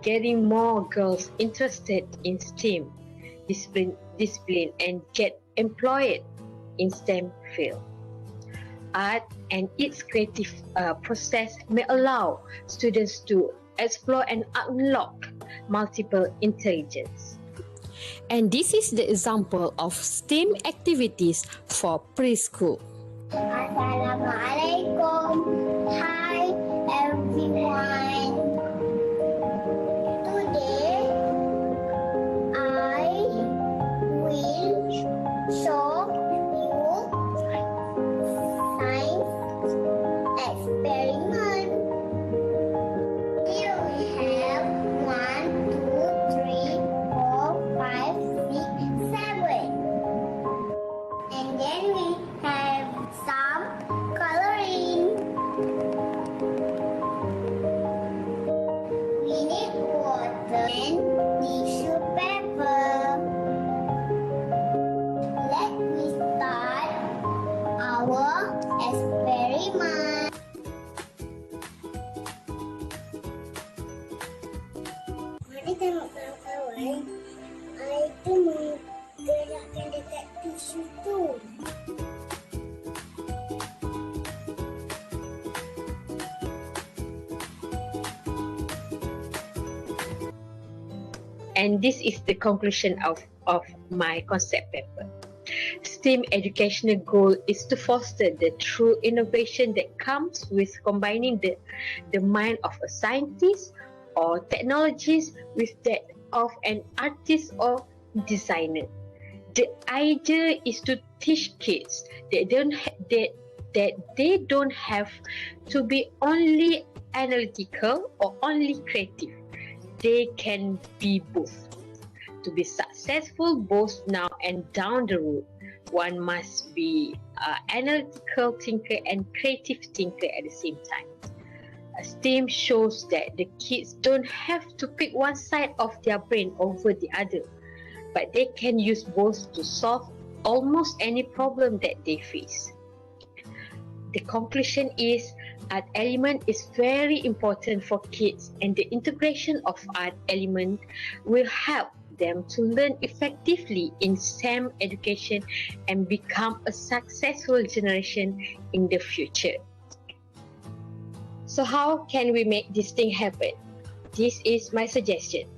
getting more girls interested in STEM discipline and get employed in STEM field. Art and its creative process may allow students to explore and unlock multiple intelligence. And this is the example of STEM activities for preschool. Assalamualaikum. Hi everyone. Today I will show you science experiment. Here we have 1, 2, 3, 4, 5, 6, 7. And then we have some coloring. And this is the conclusion of my concept paper. STEM educational goal is to foster the true innovation that comes with combining the mind of a scientist or technologist with that of an artist or designer. The idea is to teach kids that they don't have to be only analytical or only creative. They can be both. To be successful both now and down the road, one must be analytical thinker and creative thinker at the same time. STEM shows that the kids don't have to pick one side of their brain over the other, but they can use both to solve almost any problem that they face. The conclusion is art element is very important for kids, and the integration of art element will help them to learn effectively in STEM education and become a successful generation in the future. So how can we make this thing happen? This is my suggestion.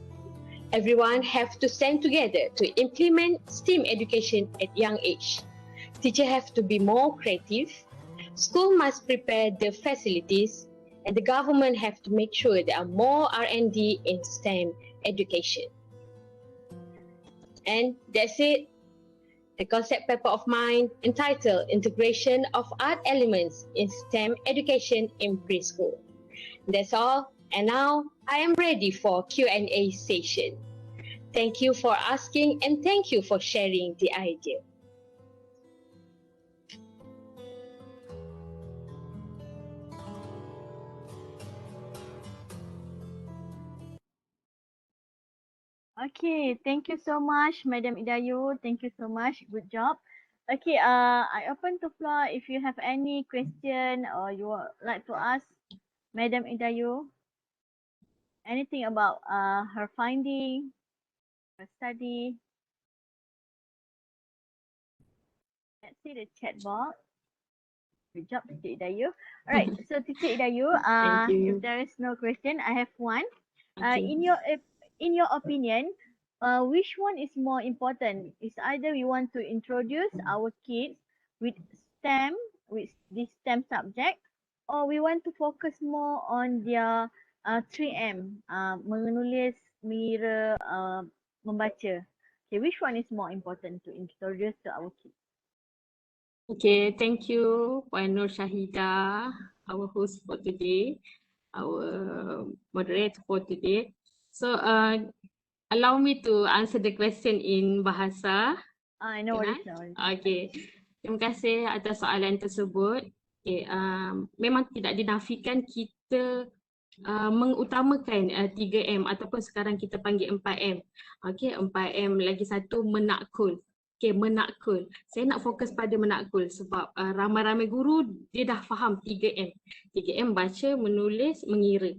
Everyone have to stand together to implement STEM education at young age. Teachers have to be more creative. School must prepare the facilities, and the government have to make sure there are more R&D in STEM education. And that's it. The concept paper of mine entitled Integration of Art Elements in STEM Education in Preschool. That's all. And now I am ready for Q&A session. Thank you for asking and thank you for sharing the idea. Okay, thank you so much, Madam Idayu. Thank you so much. Good job. Okay, I open to floor if you have any question or you would like to ask Madam Idayu anything about her finding, her study. Let's see the chat box. Good job, Titik Idayu. Alright, so Titik Idayu, Thank you. if there is no question, I have one. Okay. In your opinion, which one is more important? Is either we want to introduce our kids with STEM, with this STEM subject, or we want to focus more on their 3M, menulis, mengira, membaca. Okay, which one is more important to introduce to our kids? Okay, thank you, Puan Nur Shahida, our host for today, our moderator for today. So, allow me to answer the question in bahasa. No Can worries, I? no worries. Okay, terima kasih atas soalan tersebut. Okay, memang tidak dinafikan kita mengutamakan 3M ataupun sekarang kita panggil 4M. Okay, 4M lagi satu menakul. Okay, menakul. Saya nak fokus pada menakul sebab ramai-ramai guru dia dah faham 3M. 3M baca, menulis, mengira.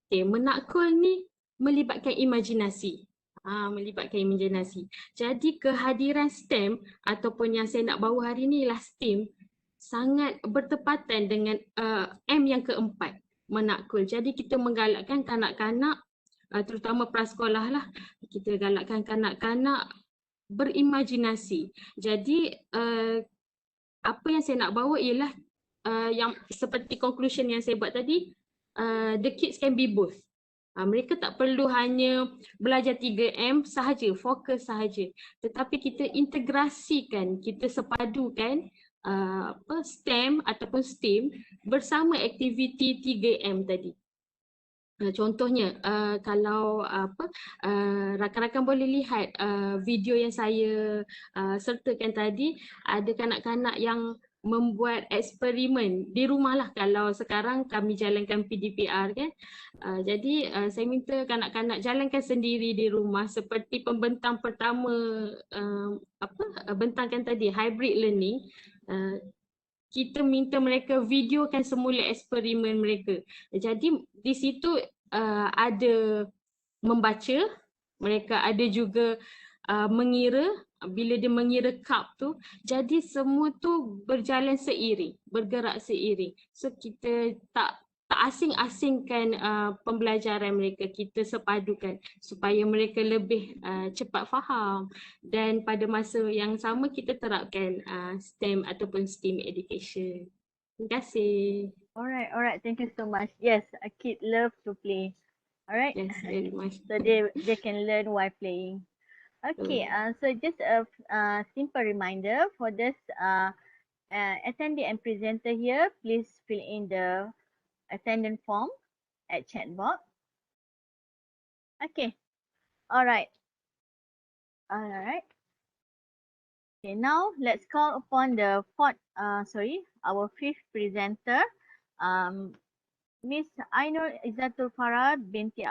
Okay, menakul ni melibatkan imajinasi. Melibatkan imajinasi. Jadi kehadiran STEM ataupun yang saya nak bawa hari ni ialah STEM sangat bertepatan dengan M yang keempat, menakul. Jadi kita menggalakkan kanak-kanak, terutama prasekolah lah, kita galakkan kanak-kanak berimajinasi. Jadi apa yang saya nak bawa ialah yang seperti conclusion yang saya buat tadi, the kids can be both. Mereka tak perlu hanya belajar 3M sahaja, fokus sahaja. Tetapi kita integrasikan, kita sepadukan STEM ataupun STEAM bersama aktiviti 3M tadi. Contohnya kalau rakan-rakan boleh lihat video yang saya sertakan tadi, ada kanak-kanak yang membuat eksperimen di rumah lah kalau sekarang kami jalankan PDPR kan. Jadi saya minta kanak-kanak jalankan sendiri di rumah seperti pembentang pertama bentangkan tadi hybrid learning. Kita minta mereka videokan semula eksperimen mereka. Jadi di situ ada membaca, mereka ada juga mengira. Bila dia mengira cup tu, jadi semua tu berjalan seiring, bergerak seiring. So kita tak asing-asingkan pembelajaran mereka, kita sepadukan supaya mereka lebih cepat faham, dan pada masa yang sama kita terapkan STEM ataupun STEAM education. Terima kasih. Alright. Thank you so much. Yes, a kid love to play. Alright. Yes, very much. So they can learn while playing. Okay. So just a simple reminder for this attendee and presenter here. Please fill in the attendance form at chat box. Okay. Alright. Okay, now let's call upon our fifth presenter, Miss Ainur Izzatul Farah binti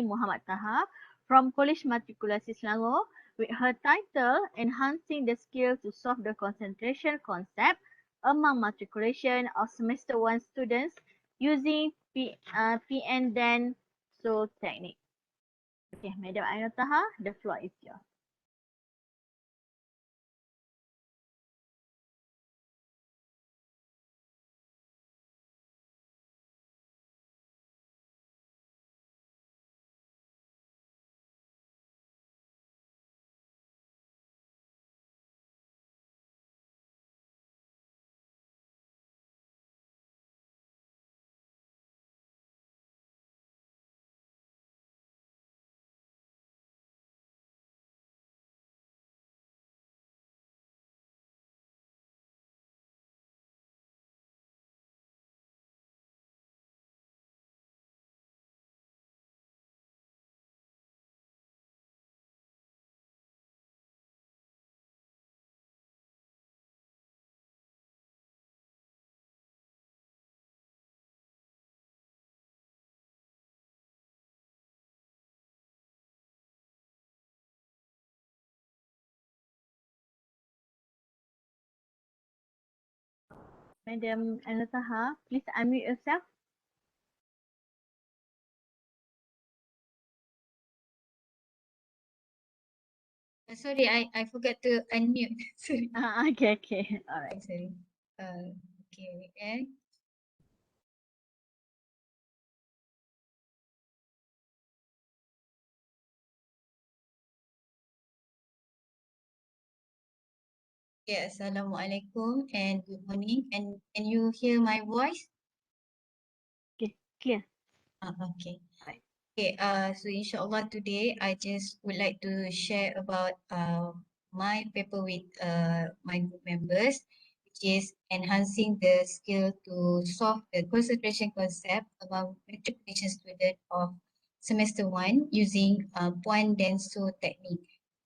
Muhammad Taha from College Matrikulasi Selangor with her title Enhancing the Skill to Solve the Concentration Concept Among Matriculation of Semester 1 Students using PN then So Technique. Okay, Madam Ainur Taha, the floor is yours. Madam Ainur Taha, please unmute yourself. Sorry, I forgot to unmute. Sorry. Okay. All right. Sorry. Okay, wait, Yeah, Assalamualaikum and good morning. And can you hear my voice? Okay, clear. Okay. Right. Okay, so inshallah today I just would like to share about my paper with my group members, which is enhancing the skill to solve the concentration concept among matriculation student of semester 1 using point denso technique.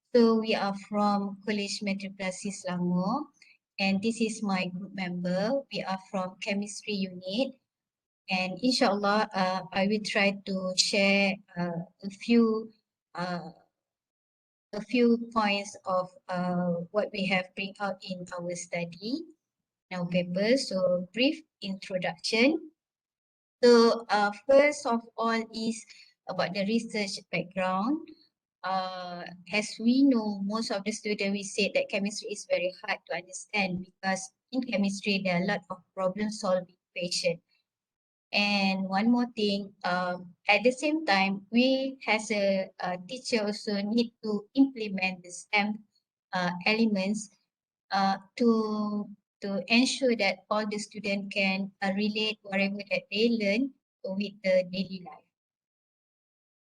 So we are from College Matrikulasi Selangor, and this is my group member. We are from chemistry unit. And inshallah, I will try to share a few points of what we have bring out in our study, in our paper. So brief introduction. So first of all is about the research background. As we know, most of the students we say that chemistry is very hard to understand because in chemistry there are a lot of problem solving patient. And one more thing, at the same time, we as a teacher also need to implement the STEM elements to ensure that all the students can relate whatever that they learn with the daily life.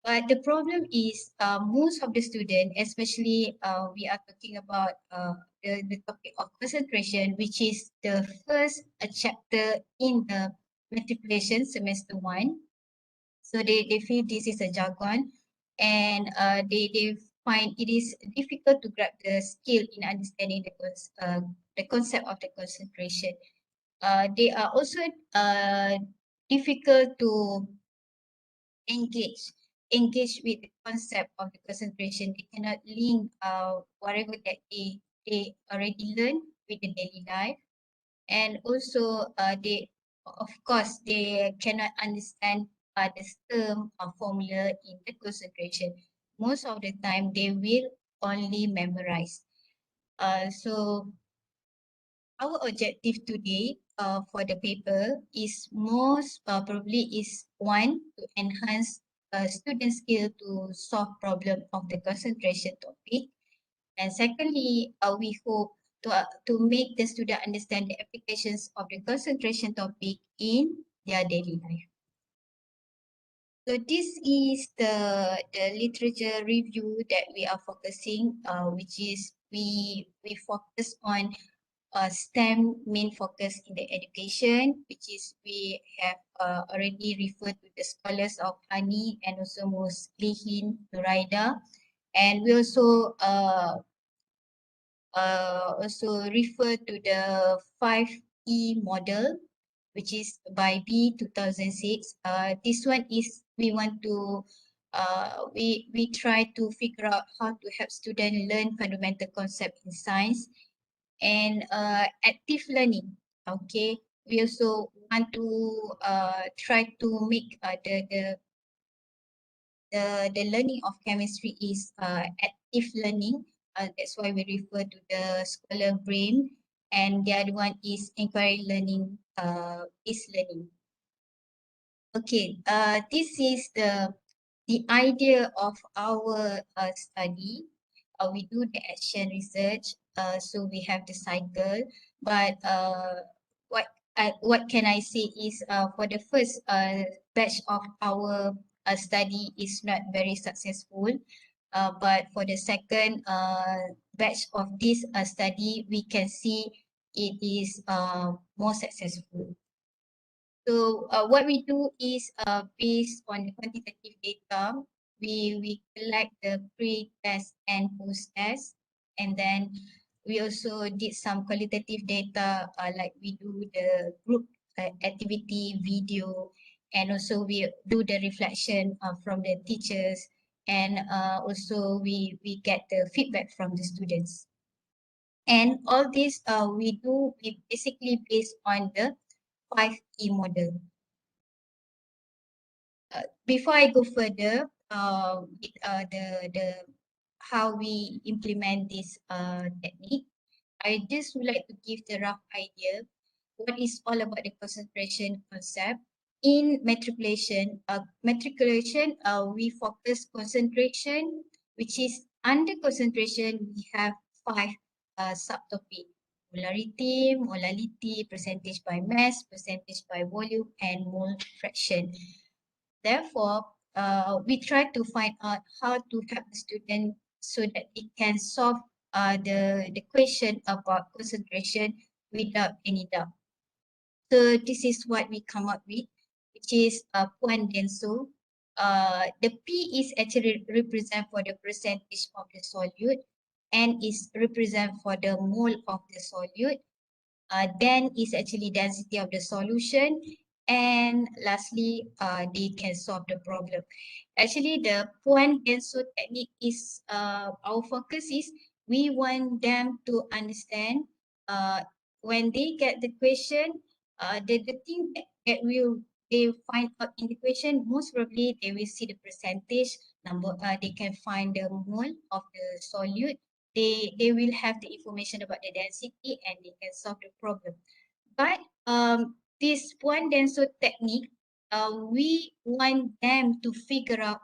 But the problem is most of the students, especially we are talking about the topic of concentration, which is the first chapter in the matriculation semester 1. So they feel this is a jargon, and they find it is difficult to grab the skill in understanding the concept of the concentration. They are also difficult to engage with the concept of the concentration. They cannot link whatever that they already learn with the daily life. And also they of course they cannot understand the term or formula in the concentration. Most of the time they will only memorize. So our objective today for the paper is most probably is one to enhance student skill to solve problem of the concentration topic, and secondly, we hope to make the student understand the applications of the concentration topic in their daily life. So this is the literature review that we are focusing, which is we focus on STEM main focus in the education, which is we have already referred to the scholars of Hani and also Muslihin Nuraida, and we also refer to the 5E model, which is by B 2006. This one is we want to we try to figure out how to help students learn fundamental concept in science and active learning. Okay, we also want to try to make the learning of chemistry is active learning. That's why we refer to the scholar brain, and the other one is inquiry learning, is learning. Okay, this is the idea of our study. We do the action research, so we have the cycle, but what can I say is for the first batch of our study is not very successful, but for the second batch of this study, we can see it is more successful. So what we do is based on the quantitative data, we collect the pre-test and post-test, and then we also did some qualitative data like we do the group activity video, and also we do the reflection from the teachers, and also we get the feedback from the students. And all this we basically based on the 5E model. Before I go further, with the how we implement this technique, I just would like to give the rough idea what is all about the concentration concept. In matriculation, we focus concentration, which is under concentration, we have 5 subtopic: molality, percentage by mass, percentage by volume, and mole fraction. Therefore, we try to find out how to help the student so that it can solve the question about concentration without any doubt. So this is what we come up with, which is point denso. The P is actually represent for the percentage of the solute, N is represent for the mole of the solute, then is actually density of the solution, and lastly they can solve the problem. Actually the point denso technique is our focus is we want them to understand when they get the question, the thing that will they find out in the question, most probably they will see the percentage number, they can find the mole of the solute, they will have the information about the density and they can solve the problem. But this point denso technique, we want them to figure out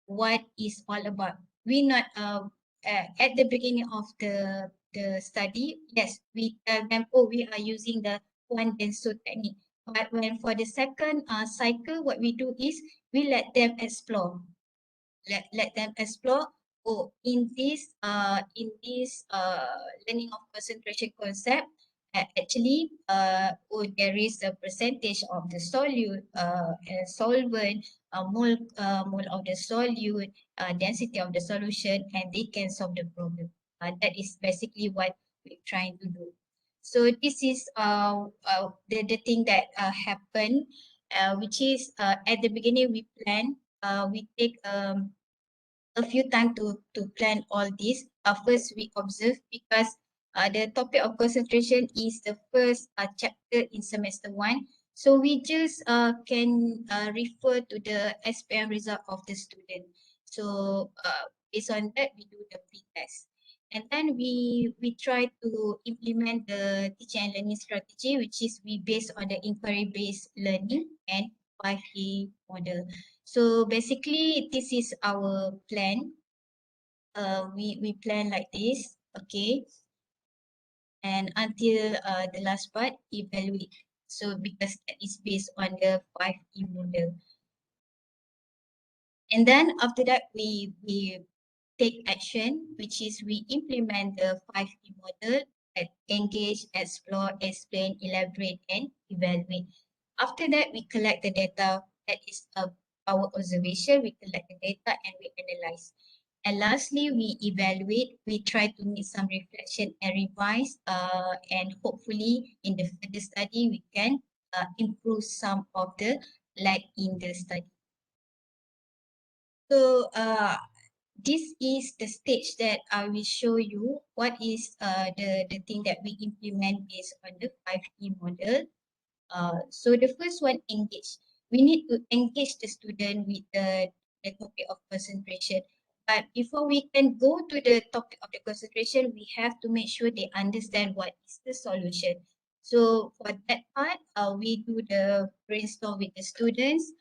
what is all about. We not at the beginning of the study, yes, we tell them, oh, we are using the point denso technique. But when for the second cycle, what we do is we let them explore. Let them explore. Oh, in this learning of concentration concept, actually oh, there is a percentage of the solute, solvent, mole of the solute, density of the solution, and they can solve the problem. That is basically what we're trying to do. So this is the thing that happened, which is at the beginning we plan, we take a few time to plan all this. First, we observe because the topic of concentration is the first chapter in semester 1. So we just can refer to the SPM result of the student. So based on that, we do the pre-test. And then we try to implement the teaching and learning strategy, which is we based on the inquiry-based learning and 5E model. So basically, this is our plan. We plan like this, okay, and until the last part, evaluate. So because that is based on the 5E model. And then after that, we take action, which is we implement the 5E model at engage, explore, explain, elaborate, and evaluate. After that, we collect the data. That is our observation. We collect the data and we analyze. And lastly, we evaluate. We try to make some reflection and revise. And hopefully, in the further study, we can improve some of the lag in the study. So this is the stage that I will show you what is the thing that we implement based on the 5E model. So the first one, engage. We need to engage the student with the topic of concentration. But before we can go to the topic of the concentration, we have to make sure they understand what is the solution. So for that part, we do the brainstorm with the students.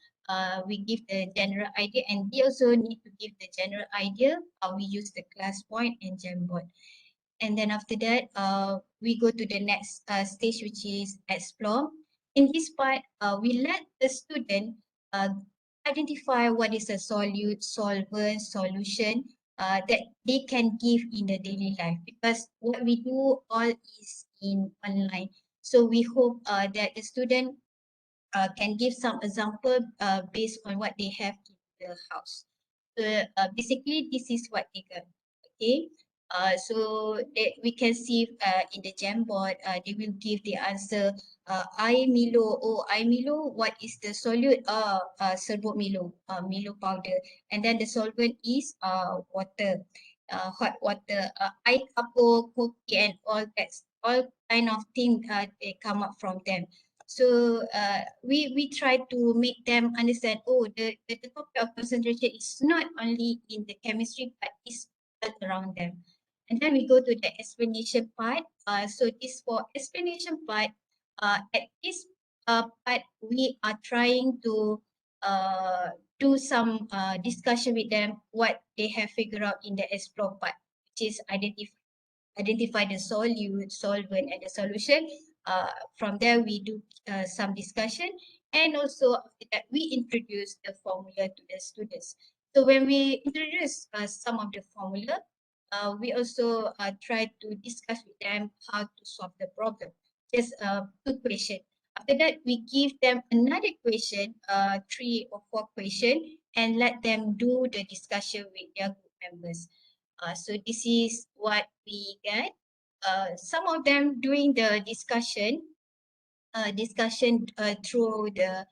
We give the general idea, and they also need to give the general idea. We use the class point and Jamboard. And then after that, we go to the next stage, which is explore. In this part, we let the student identify what is a solute, solvent, solution that they can give in the daily life, because what we do all is in online. So we hope that the student can give some example based on what they have in the house. So basically, this is what they got. Okay. So we can see in the Jamboard, they will give the answer. Air Milo. Oh, air Milo. What is the solute? Serbuk Milo. Milo powder. And then the solvent is water. Hot water. Air kapur, kopi, and all that. All kind of thing they come up from them. So we try to make them understand, oh, the topic of concentration is not only in the chemistry, but it's all around them. And then we go to the explanation part. So this for explanation part, at this part, we are trying to do some discussion with them, what they have figured out in the explore part, which is identify the solute, solvent, and the solution. From there, we do some discussion, and also after that, we introduce the formula to the students. So when we introduce some of the formula, we also try to discuss with them how to solve the problem. Just two questions. After that, we give them another question, 3 or 4 questions, and let them do the discussion with their group members. So this is what we get. Some of them doing the discussion through the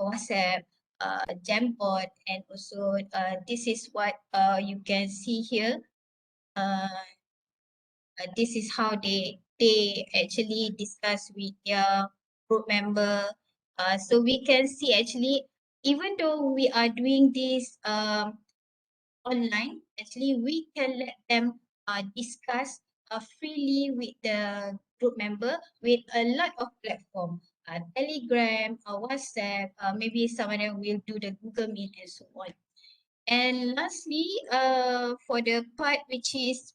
WhatsApp, Jamboard, and also this is what you can see here. This is how they actually discuss with their group member. So we can see actually, even though we are doing this online, actually we can let them discuss freely with the group member with a lot of platform, Telegram, WhatsApp, maybe some of them will do the Google Meet and so on. And lastly, for the part which is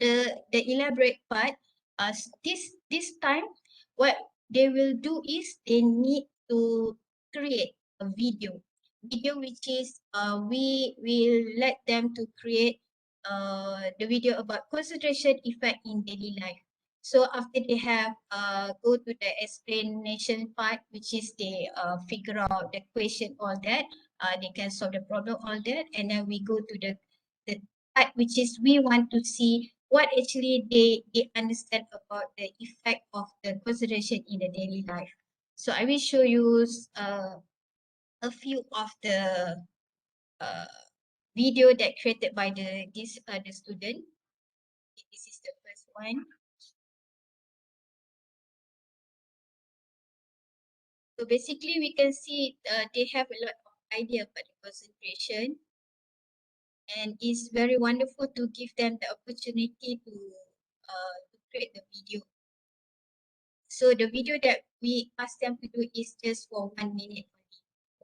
the elaborate part, this time what they will do is they need to create a video which is we will let them to create the video about concentration effect in daily life. So after they have go to the explanation part, which is they figure out the question, all that, they can solve the problem, all that, and then we go to the part which is we want to see what actually they understand about the effect of the concentration in the daily life. So I will show you a few of the uh, video that created by the student. This is the first one. So basically we can see they have a lot of idea about the concentration. and it's very wonderful to give them the opportunity to create the video. So the video that we ask them to do is just for 1 minute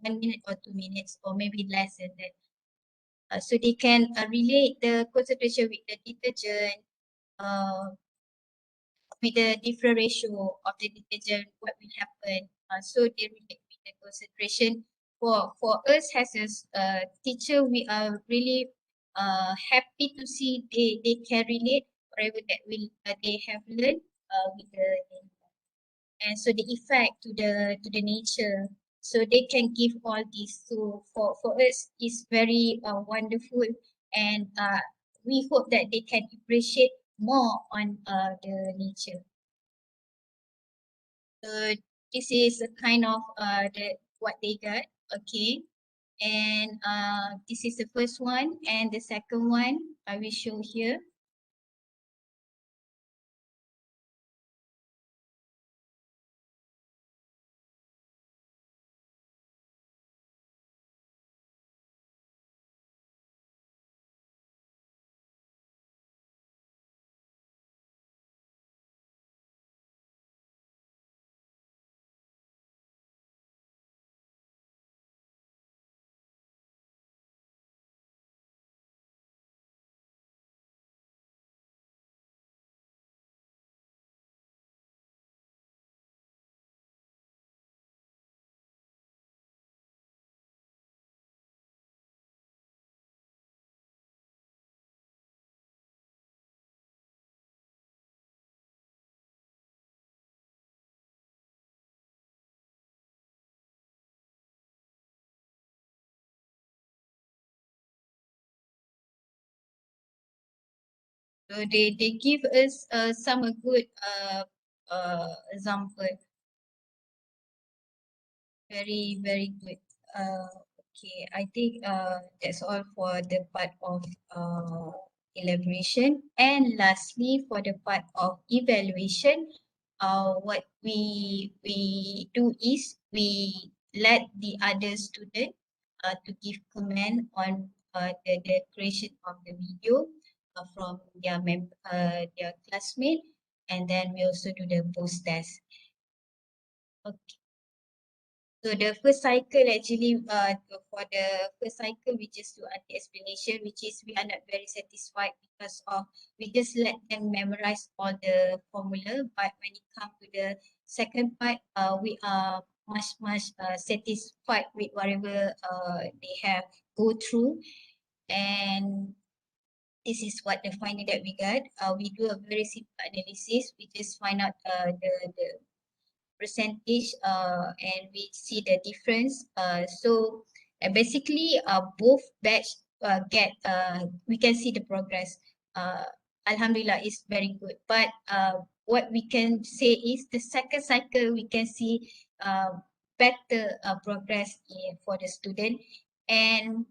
only, 1 minute or 2 minutes, or maybe less than that. So they can relate the concentration with the detergent, with the different ratio of the detergent, what will happen. So they relate with the concentration. For us as a teacher, we are really happy to see they can relate whatever that will they have learned with the and so the effect to the nature. So they can give all this. So for us, it's very wonderful, and we hope that they can appreciate more on the nature. So this is a kind of what they got. Okay, and this is the first one, and the second one I will show here. So they give us some good example. Very good. Okay, I think that's all for the part of elaboration. And lastly, for the part of evaluation, what we do is we let the other student to give comment on the creation of the video from their classmate, and then we also do the post test. Okay. So the first cycle actually, for the first cycle, we just do the explanation, which is we are not very satisfied because of we just let them memorize all the formula. But when it comes to the second part, we are much satisfied with whatever they have go through, and this is what the finding that we got. We do a very simple analysis. We just find out the percentage and we see the difference. So basically both batch get we can see the progress. Alhamdulillah is very good. But what we can say is the second cycle we can see better progress for the student. And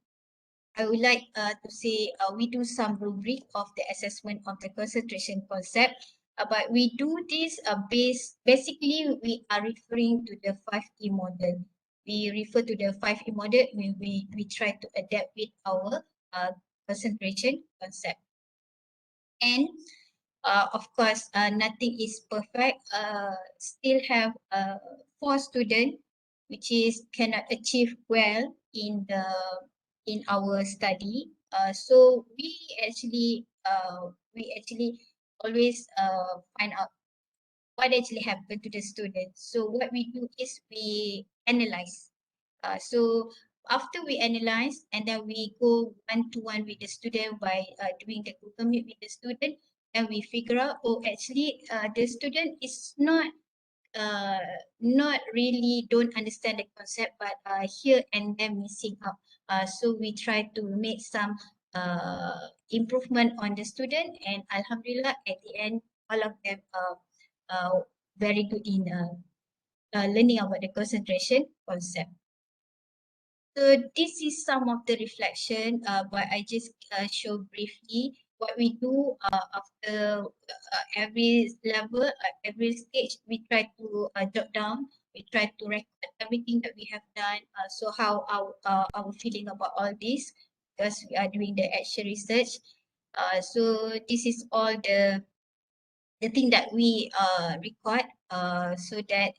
I would like to say we do some rubric of the assessment of the concentration concept, but we do this basically we are referring to the 5E model. We refer to the 5E model when we try to adapt with our concentration concept. And of course, nothing is perfect. Still have 4 students which is cannot achieve well in our study. So we actually always find out what actually happened to the students. So what we do is we analyze. So after we analyze, and then we go one-to-one with the student by doing the Google Meet with the student, and we figure out, oh, actually the student is not really don't understand the concept, but here and there missing out. So we try to make some improvement on the student, and Alhamdulillah at the end all of them are very good in learning about the concentration concept. So this is some of the reflection, but I just show briefly what we do after every level, every stage. We try to jot down. We try to record everything that we have done. So how our feeling about all this. because we are doing the action research. So this is all the thing that we record so that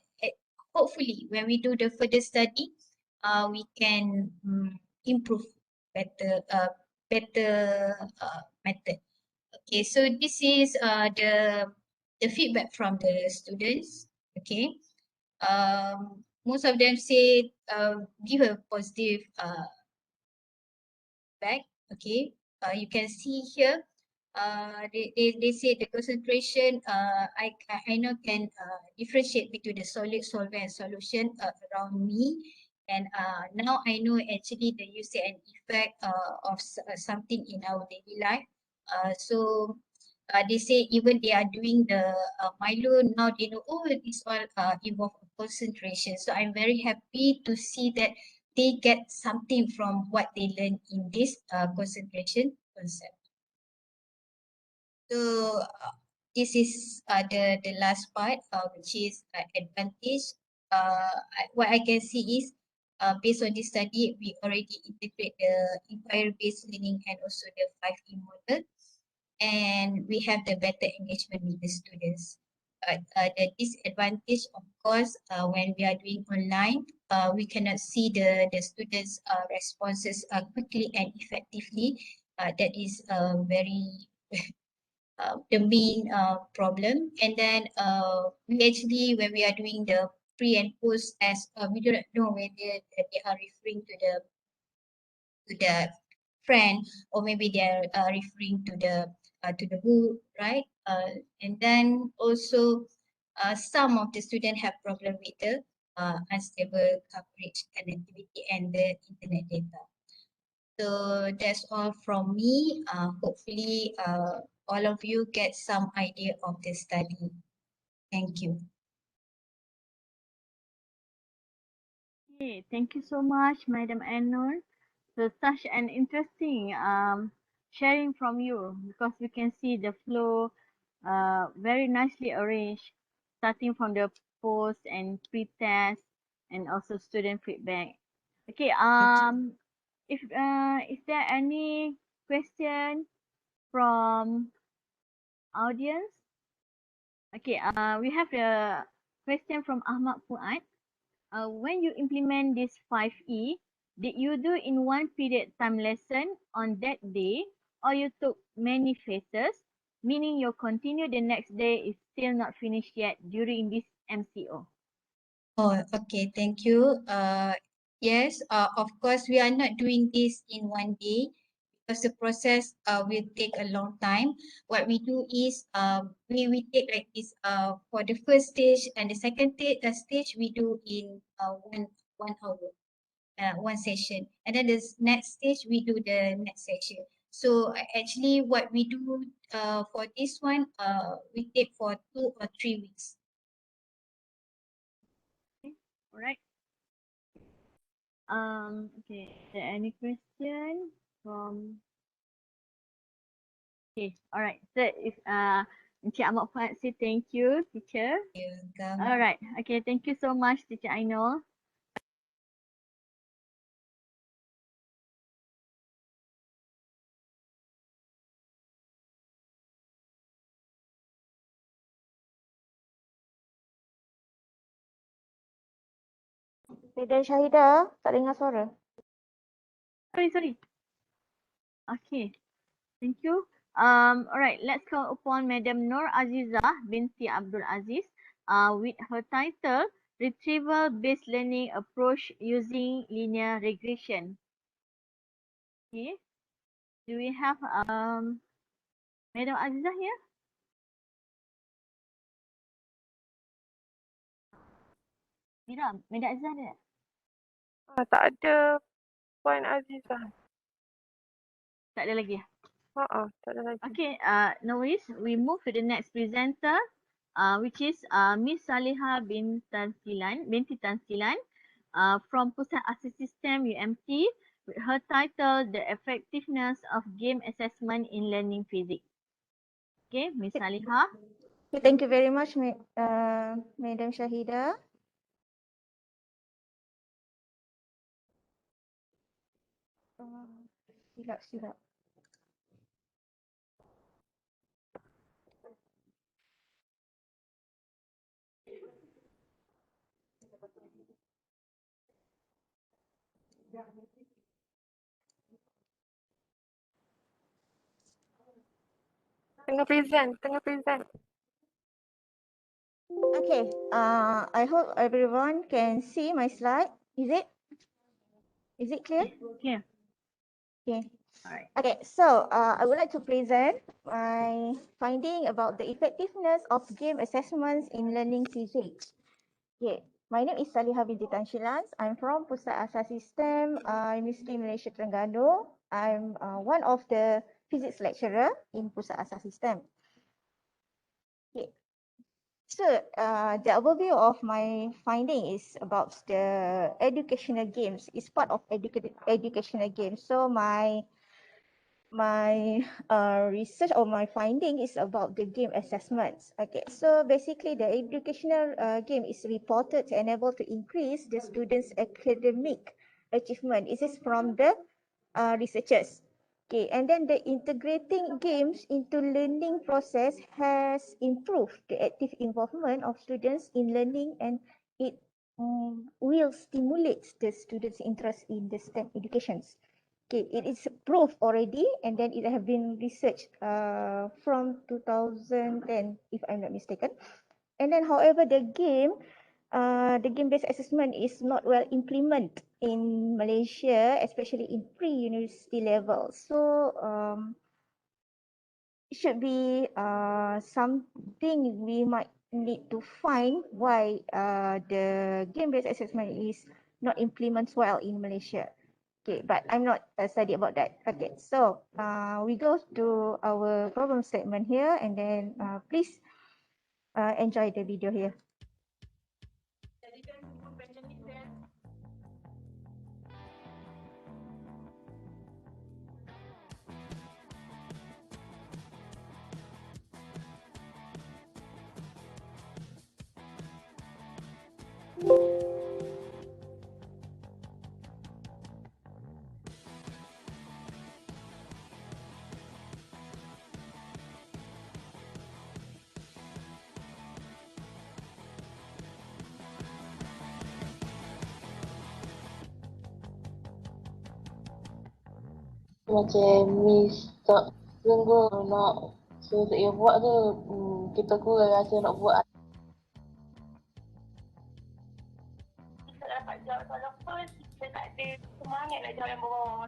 hopefully when we do the further study, we can improve better method. Okay, so this is the feedback from the students. Okay, most of them say give a positive feedback. Okay, you can see here. They say the concentration I know can differentiate between the solid, solvent, and solution around me, and now I know actually the use and effect of something in our daily life. So they say even they are doing the Milo now, they know, oh, it's all involve concentration. So I'm very happy to see that they get something from what they learn in this concentration concept. So this is the last part, which is advantage. What I can see is based on this study, we already integrate the inquiry-based learning and also the 5E model, and we have the better engagement with the students. The disadvantage, of course, when we are doing online, we cannot see the students' responses quickly and effectively. That is very the main problem. And then we actually, when we are doing the pre and post test, we do not know whether they are referring to the friend, or maybe they are referring to the book, right? And then also some of the students have problem with the unstable coverage connectivity and the internet data. So that's all from me. Hopefully, all of you get some idea of the study. Thank you. Okay, thank you so much, Madam Anur. So such an interesting sharing from you, because we can see the flow very nicely arranged, starting from the post and pre-test and also student feedback. Okay, if is there any question from audience? Okay, we have a question from Ahmad Fuad. When you implement this 5E, did you do in one period time lesson on that day, or you took many phases, meaning you continue the next day is still not finished yet during this MCO? Oh, okay, thank you. Yes, of course, we are not doing this in one day because the process will take a long time. What we do is we take like this for the first stage and the second stage we do in 1 hour, one session, and then the next stage we do the next session. So actually what we do for this one we take for 2 or 3 weeks. Okay, all right. Okay, is there any question from? Okay, all right. So if Encik Ahmad Fuad say thank you, teacher. You're welcome. All right. Okay, thank you so much, Teacher Ainul. Madam Syahidah, tak dengar suara. Sorry. Okay, thank you. All right, let's call upon Madam Nur Azizah binti Abdul Aziz with her title Retrieval-Based Learning Approach Using Linear Regression. Okay, do we have Madam Azizah here? Mira, Madam Azizah ada? Tak ada Puan Azizah. Tak ada lagi. Tak ada lagi. Okay, no worries. We move to the next presenter, which is Miss Saliha binti Tansilan, from Pusat ICSTEM UMT, with her title The Effectiveness of Game Assessment in Learning Physics. Okay, Miss Saliha. Thank you very much, Madam Syahidah. Silap. Tengah present. Okay, I hope everyone can see my slide. Is it clear? Yeah. Okay. Alright. Okay, so I would like to present my finding about the effectiveness of game assessments in learning physics. Okay, my name is Saliha binti Tan Shilans. I'm from Pusat Asas ICSTEM, University Malaysia Terengganu. I'm one of the physics lecturer in Pusat Asas ICSTEM. Okay. So the overview of my finding is about the educational games. It's part of educational games. So my research or my finding is about the game assessments. Okay, so basically the educational game is reported to enable to increase the students' academic achievement. This is from the researchers. Okay, and then the integrating games into learning process has improved the active involvement of students in learning, and it will stimulate the students' interest in the STEM educations. Okay, it is proved already, and then it have been researched from 2010, if I'm not mistaken. And then, however, the game-based assessment is not well implemented in Malaysia, especially in pre-university level. So it should be something we might need to find why the game-based assessment is not implemented well in Malaysia. Okay, but I'm not study about that. Okay, so we go to our problem statement here, and then please enjoy the video here. Macam Miss tak sungguh nak suruh dia buat tu, kita kurang rasa nak buat. Kita dapat jawab soalan first, kita tak ada semangat nak jawab yang bawah.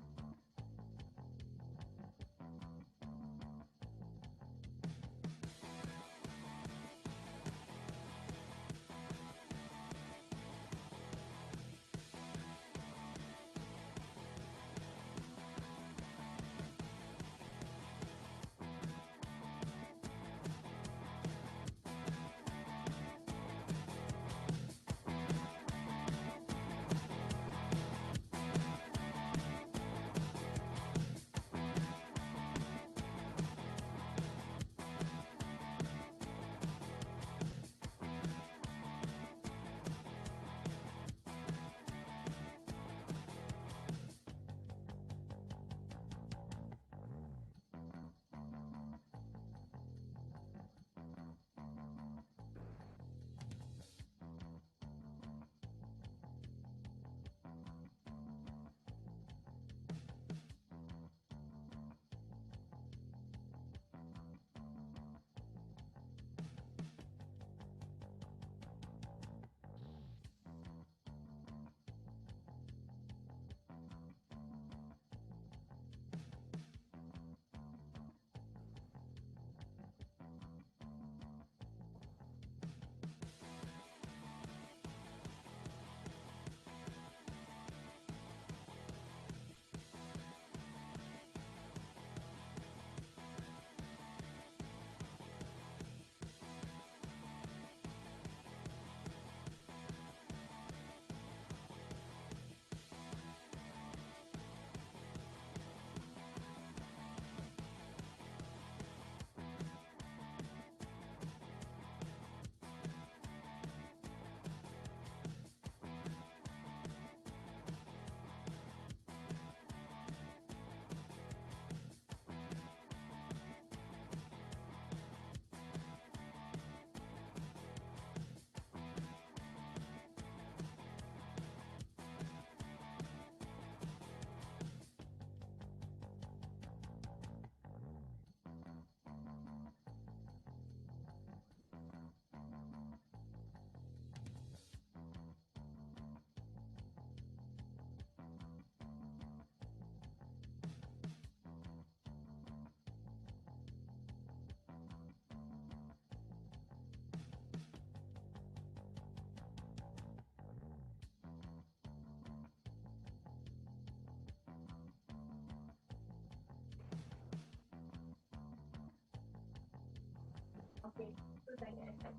Okay, so saya akan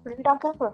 Rendang ke apa?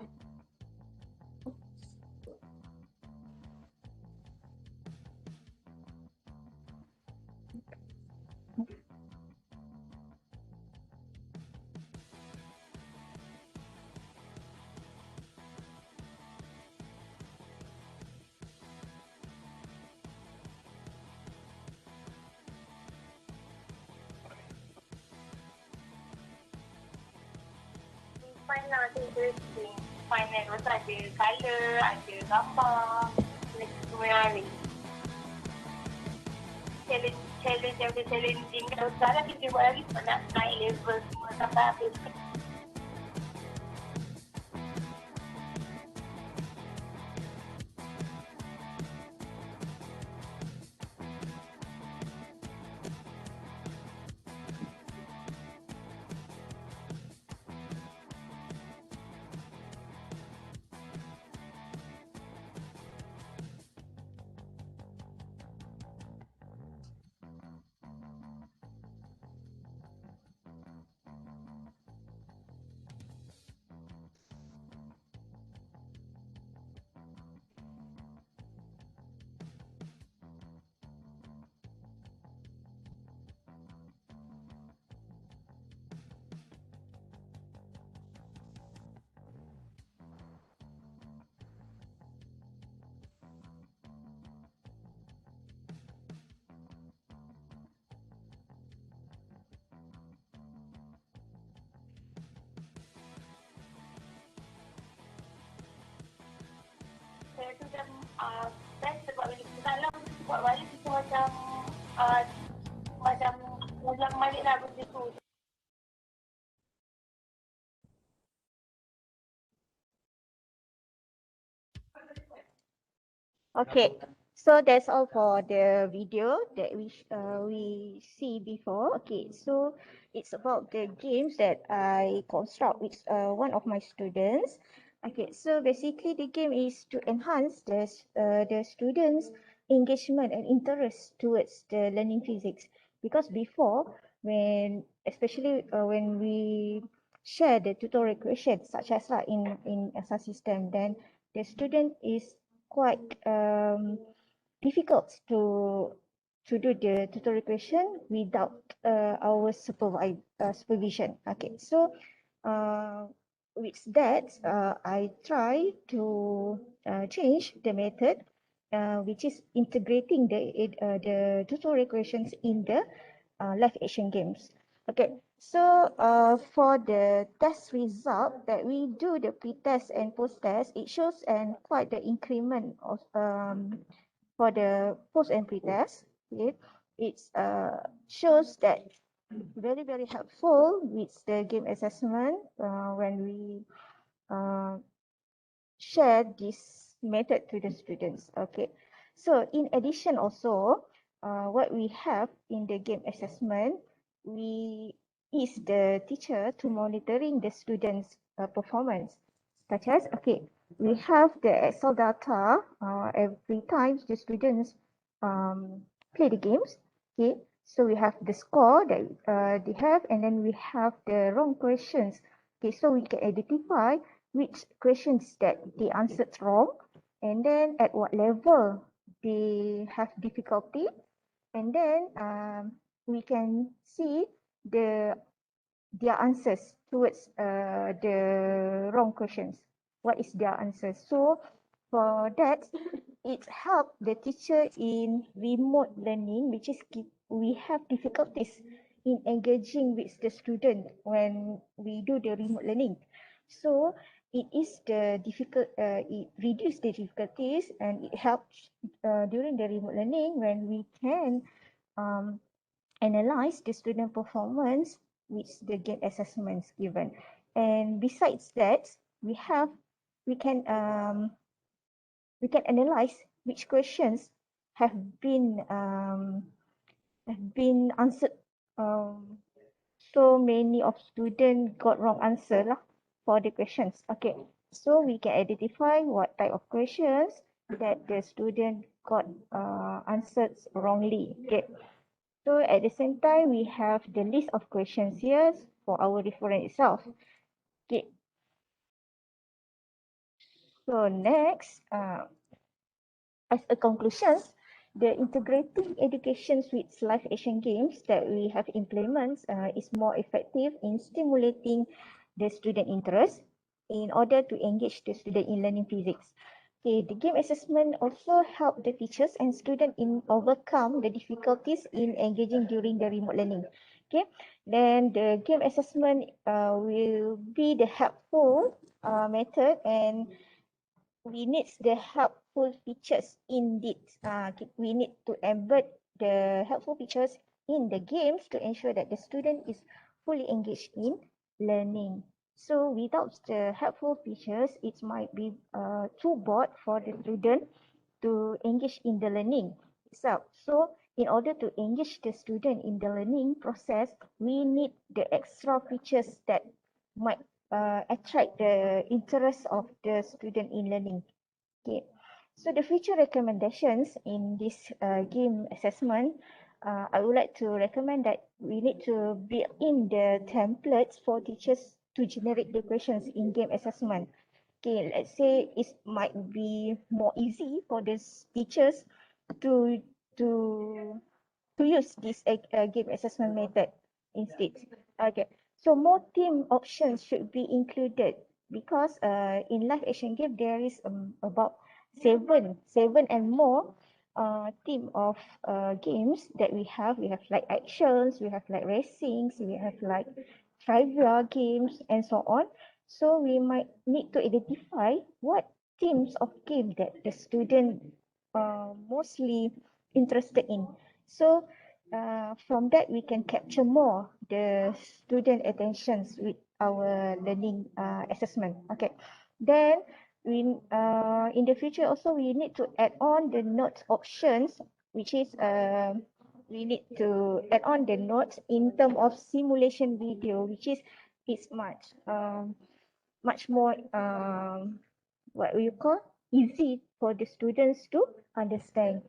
fine lah, tu interesting. Fine kan, lepas tu ada colour, ada gambar, lagi semua yang lain. Challenge yang dia challenging. Kalau sekarang kita buat lagi sebab nak naik level semua sampai habis. Saya tu macam best sebab bila kita salah kita buat balik kita macam ulang balik lah benda tu. Okay, so that's all for the video that we see before. Okay, so it's about the games that I construct with one of my students. Okay, so basically the game is to enhance the students' engagement and interest towards the learning physics. Because before, especially when we share the tutorial questions, such as in ICSTEM, then the student is quite difficult to do the tutorial question without our supervision. Okay, so with that, I try to change the method, which is integrating the tutorial questions in the live action games. Okay, so for the test result that we do the pre-test and post-test, it shows quite the increment of for the post and pre-test. Okay, it shows that very helpful with the game assessment when we share this method to the students. Okay, so in addition also, what we have in the game assessment, we is the teacher to monitoring the students' performance, such as, okay, we have the Excel data every time the students play the games. Okay, So we have the score that they have, and then we have the wrong questions. Okay, so we can identify which questions that they answered wrong, and then at what level they have difficulty, and then we can see the their answers towards the wrong questions. What is their answer? So for that, it helped the teacher in remote learning, which is we have difficulties in engaging with the student when we do the remote learning. So it is the difficult, it reduces the difficulties, and it helps during the remote learning when we can um, analyze the student performance with the game assessments given. And besides that, we have we can um, we can analyze which questions have been answered. So many of students got wrong answer lah for the questions. Okay, so we can identify what type of questions that the student got answered wrongly. Okay, so at the same time, we have the list of questions here for our reference itself. Okay. So next, as a conclusion, the integrating education with live action games that we have implemented is more effective in stimulating the student interest in order to engage the student in learning physics. Okay, the game assessment also help the teachers and students in overcome the difficulties in engaging during the remote learning. Okay, then the game assessment will be the helpful method, and we need the helpful features indeed. We need to embed the helpful features in the games to ensure that the student is fully engaged in learning. So without the helpful features, it might be too bored for the student to engage in the learning itself. So in order to engage the student in the learning process, we need the extra features that might attract the interest of the student in learning. Okay, so the future recommendations in this game assessment, I would like to recommend that we need to build in the templates for teachers to generate the questions in game assessment. Okay, let's say it might be more easy for the teachers to to to use this game assessment method instead. Okay, so more team options should be included because in live action game there is about seven and more team of games that we have. We have like actions, we have like racings, we have like trivia games and so on. So we might need to identify what teams of game that the student mostly interested in. So from that we can capture more the student attentions with our learning assessment. Okay, then we in the future also we need to add on the notes options, which is we need to add on the notes in term of simulation video, which is it's much more what you call easy for the students to understand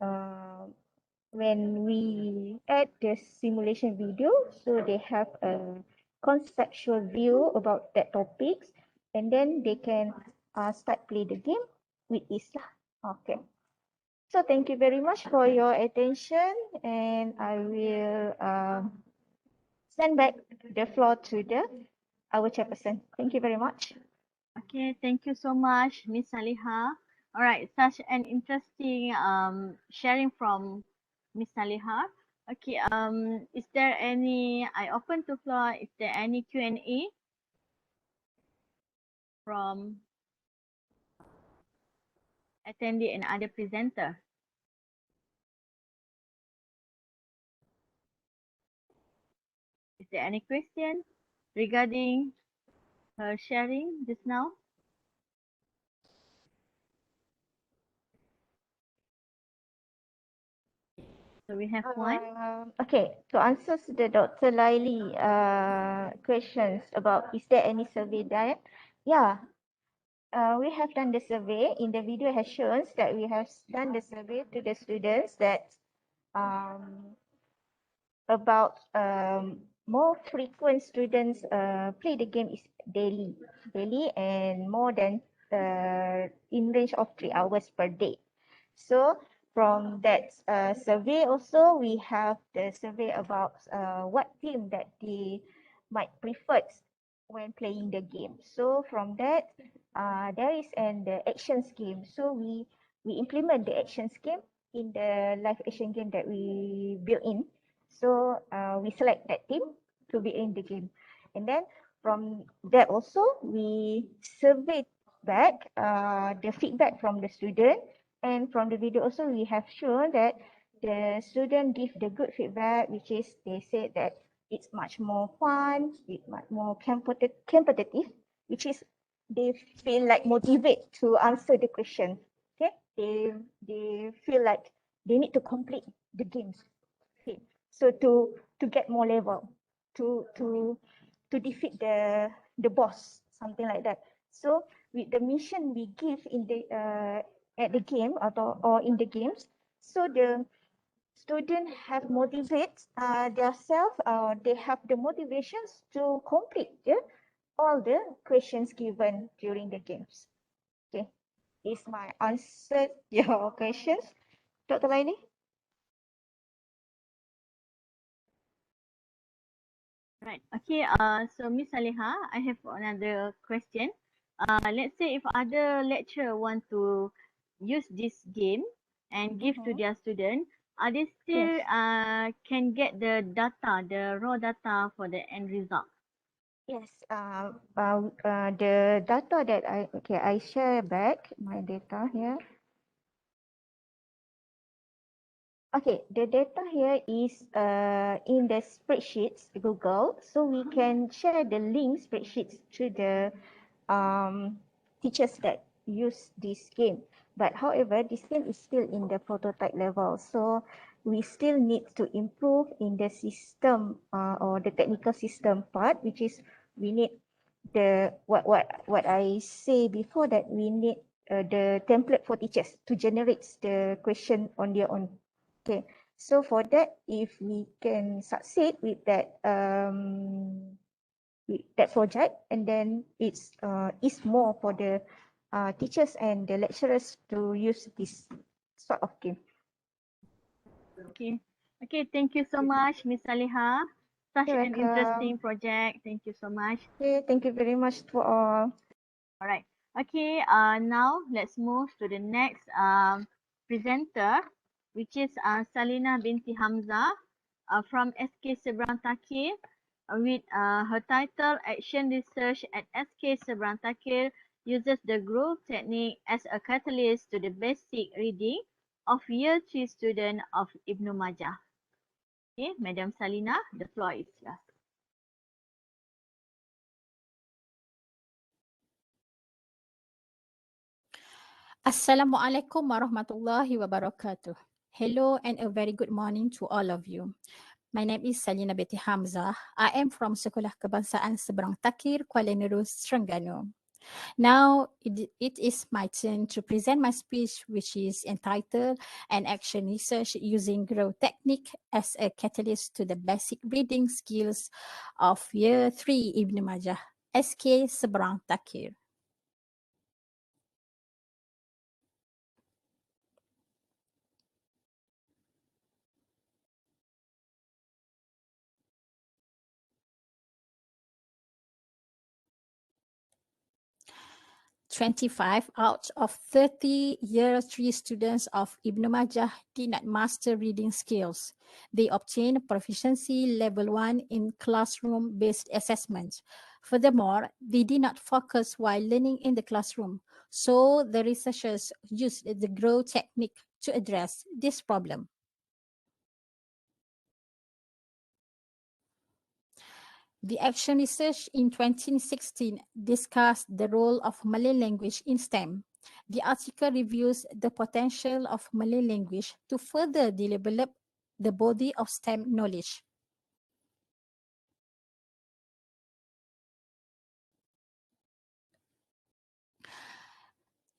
uh, when we add the simulation video, so they have a conceptual view about that topics, and then they can start play the game with ease lah. Okay. So thank you very much for your attention, and I will send back the floor to our chairperson. Thank you very much. Okay, thank you so much, Miss Saliha. All right, such an interesting sharing from Miss Saliha. Okay, is there any? I open to floor. Is there any Q&A from attendee and other presenter? Is there any question regarding her sharing just now? So we have one. Okay, to answer the Dr. Laili questions about is there any survey done? Yeah, we have done the survey. In the video has shown that we have done the survey to the students that about more frequent students play the game is daily and more than in range of 3 hours per day. So from that survey also we have the survey about what game that they might prefer when playing the game. So from that there is the actions game. So we implement the actions game in the live action game that we built in. So we select that team to be in the game. And then from that also, we surveyed back the feedback from the student. And from the video also, we have shown that the student give the good feedback, which is they said that it's much more fun, it's much more competitive, which is they feel like motivate to answer the question. Okay, they feel like they need to complete the games. Okay, so to get more level, to defeat the boss, something like that. So with the mission we give in the at the game or in the games, so the student have motivate themselves. They have the motivations to complete all the questions given during the games. Okay, is my answer your questions, Dr. Laini? Right. Okay. So Miss Saleha, I have another question. Let's say if other lecturer want to use this game and give to their student, are they still can get the data, the raw data for the end result? Yes, the data that I share back my data here. Okay, the data here is in the spreadsheets Google, so we can share the link spreadsheets to the teachers that use this game. But however, this game is still in the prototype level, so we still need to improve in the system or the technical system part, which is we need the what I say before that we need the template for teachers to generate the question on their own. Okay, so for that, if we can succeed with that project, and then it's more for the teachers and the lecturers to use this sort of game. Okay. Okay. Thank you so much, Miss Saleha. Such You're an welcome. interesting project. Thank you so much. Okay, thank you very much to all. All right. Okay. Now let's move to the next presenter, which is Salina binti Hamza from SK Seberang Takir with her title Action Research at SK Seberang Takir uses the growth technique as a catalyst to the basic reading of Year 3 student of Ibnu Majah. Okay, Madam Salina, the floor is yours. Assalamualaikum warahmatullahi wabarakatuh. Hello and a very good morning to all of you. My name is Salina Betty Hamzah. I am from Sekolah Kebangsaan Seberang Takir, Kuala Nerus, Terengganu. Now it is my turn to present my speech, which is entitled An Action Research Using Growth Technique as a Catalyst to the Basic Reading Skills of Year 3 Ibn Majah, SK Seberang Takir. "25 out of 30 Year 3 students of Ibn Majah did not master reading skills. They obtained proficiency level 1 in classroom-based assessment. Furthermore, they did not focus while learning in the classroom. So the researchers used the growth technique to address this problem." The Action Research in 2016 discussed the role of Malay language in STEM. The article reviews the potential of Malay language to further develop the body of STEM knowledge.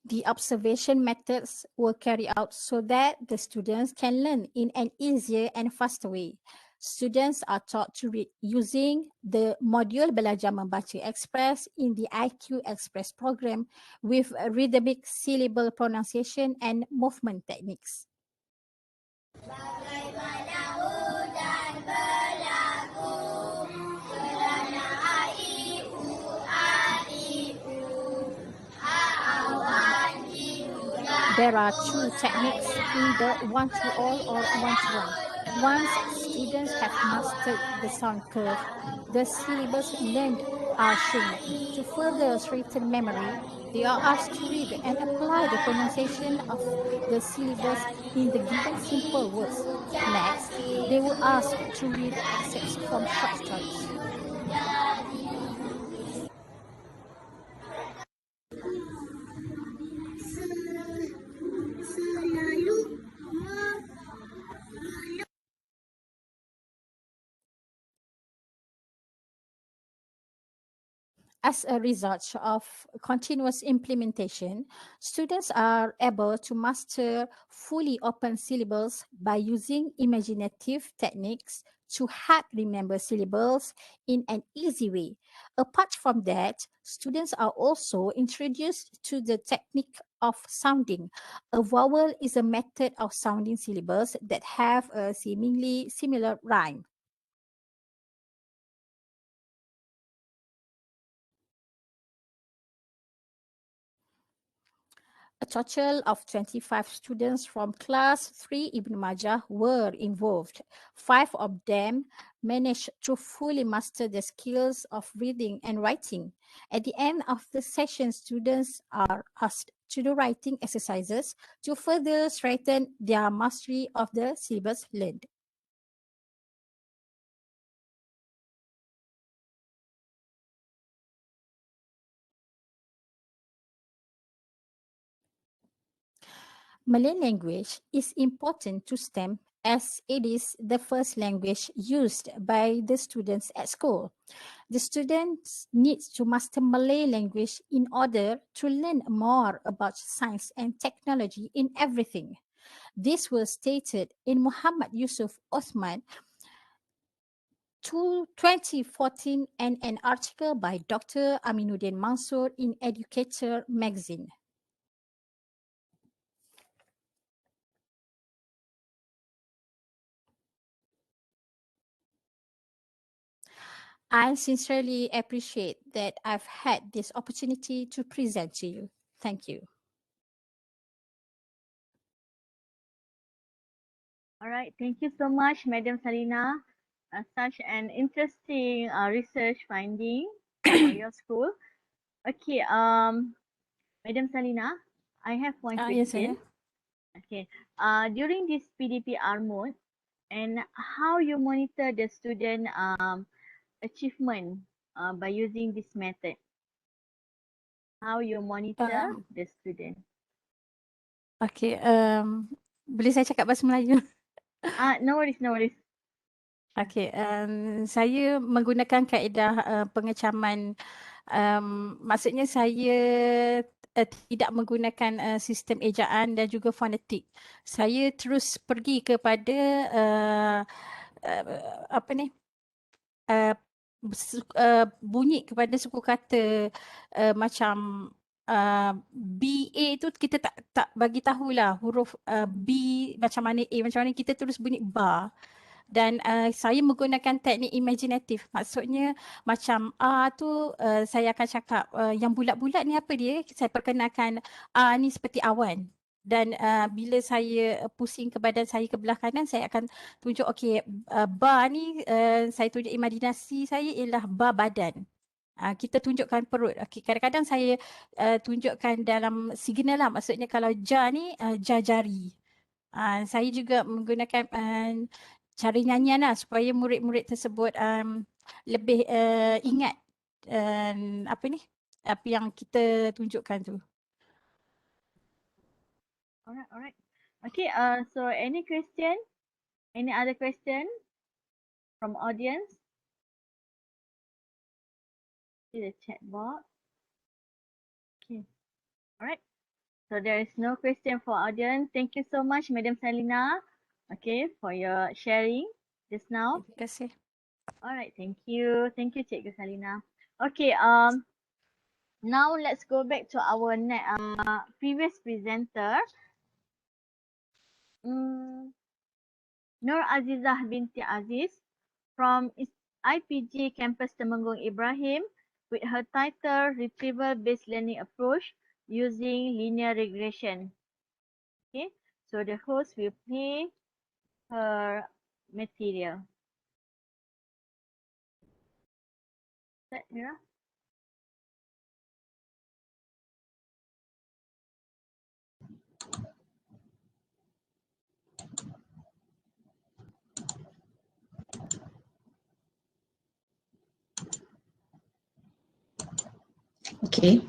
The observation methods were carried out so that the students can learn in an easier and faster way. Students are taught to read using the module Belajar Membaca Express in the IQ Express program with rhythmic syllable pronunciation and movement techniques. There are two techniques in the one-to-all or one-to-one. Once students have mastered the sound curve, the syllables learned are shrunk. To further strengthen memory, they are asked to read and apply the pronunciation of the syllables in the given simple words. Next, they were asked to read excerpts from short stories. As a result of continuous implementation, students are able to master fully open syllables by using imaginative techniques to help remember syllables in an easy way. Apart from that, students are also introduced to the technique of sounding. A vowel is a method of sounding syllables that have a seemingly similar rhyme. A total of 25 students from class 3 Ibn Majah were involved. 5 of them managed to fully master the skills of reading and writing. At the end of the session, students are asked to do writing exercises to further strengthen their mastery of the syllabus learned. Malay language is important to STEM as it is the first language used by the students at school. The students need to master Malay language in order to learn more about science and technology in everything. This was stated in Muhammad Yusuf Osman 2014 and an article by Dr. Aminuddin Mansur in Educator magazine. I sincerely appreciate that I've had this opportunity to present to you. Thank you. All right, thank you so much, Madam Salina. Such an interesting research finding for your school. Okay, Madam Salina, I have one Yes, question. Okay, during this PDPR mode, and how you monitor the student achievement by using this method? How you monitor the student? Okay, boleh saya cakap bahasa Melayu? No worries, no worries. Okay, saya menggunakan kaedah pengecaman, maksudnya saya tidak menggunakan sistem ejaan dan juga fonetik. Saya terus pergi kepada apa ni, bunyi kepada suku kata macam BA tu kita tak bagi tahulah huruf B macam mana, A macam mana, kita terus bunyi ba. Dan saya menggunakan teknik imaginatif. Maksudnya macam A tu saya akan cakap yang bulat-bulat ni apa dia? Saya perkenalkan A ni seperti awan. Dan bila saya pusing ke badan saya ke belah kanan, saya akan tunjuk okey, ba ni saya tunjuk imajinasi saya ialah ba badan. Kita tunjukkan perut. Okay, kadang-kadang saya tunjukkan dalam signal lah. Maksudnya kalau ja ni ja jari. Saya juga menggunakan cara nyanyian lah supaya murid-murid tersebut lebih ingat apa ni, apa yang kita tunjukkan tu. Alright. Okay, so any question? Any other question from audience? See the chat box. Okay. Alright. So there is no question for audience. Thank you so much, Madam Salina, okay, for your sharing just now. Terima kasih. Alright, thank you. Thank you, Cikgu Salina. Okay, now let's go back to our previous presenter. Nur Azizah binti Aziz from IPG Campus Temenggung Ibrahim with her title Retrieval-Based Learning Approach using Linear Regression. Okay, so the host will play her material. Start, Mira. Okay.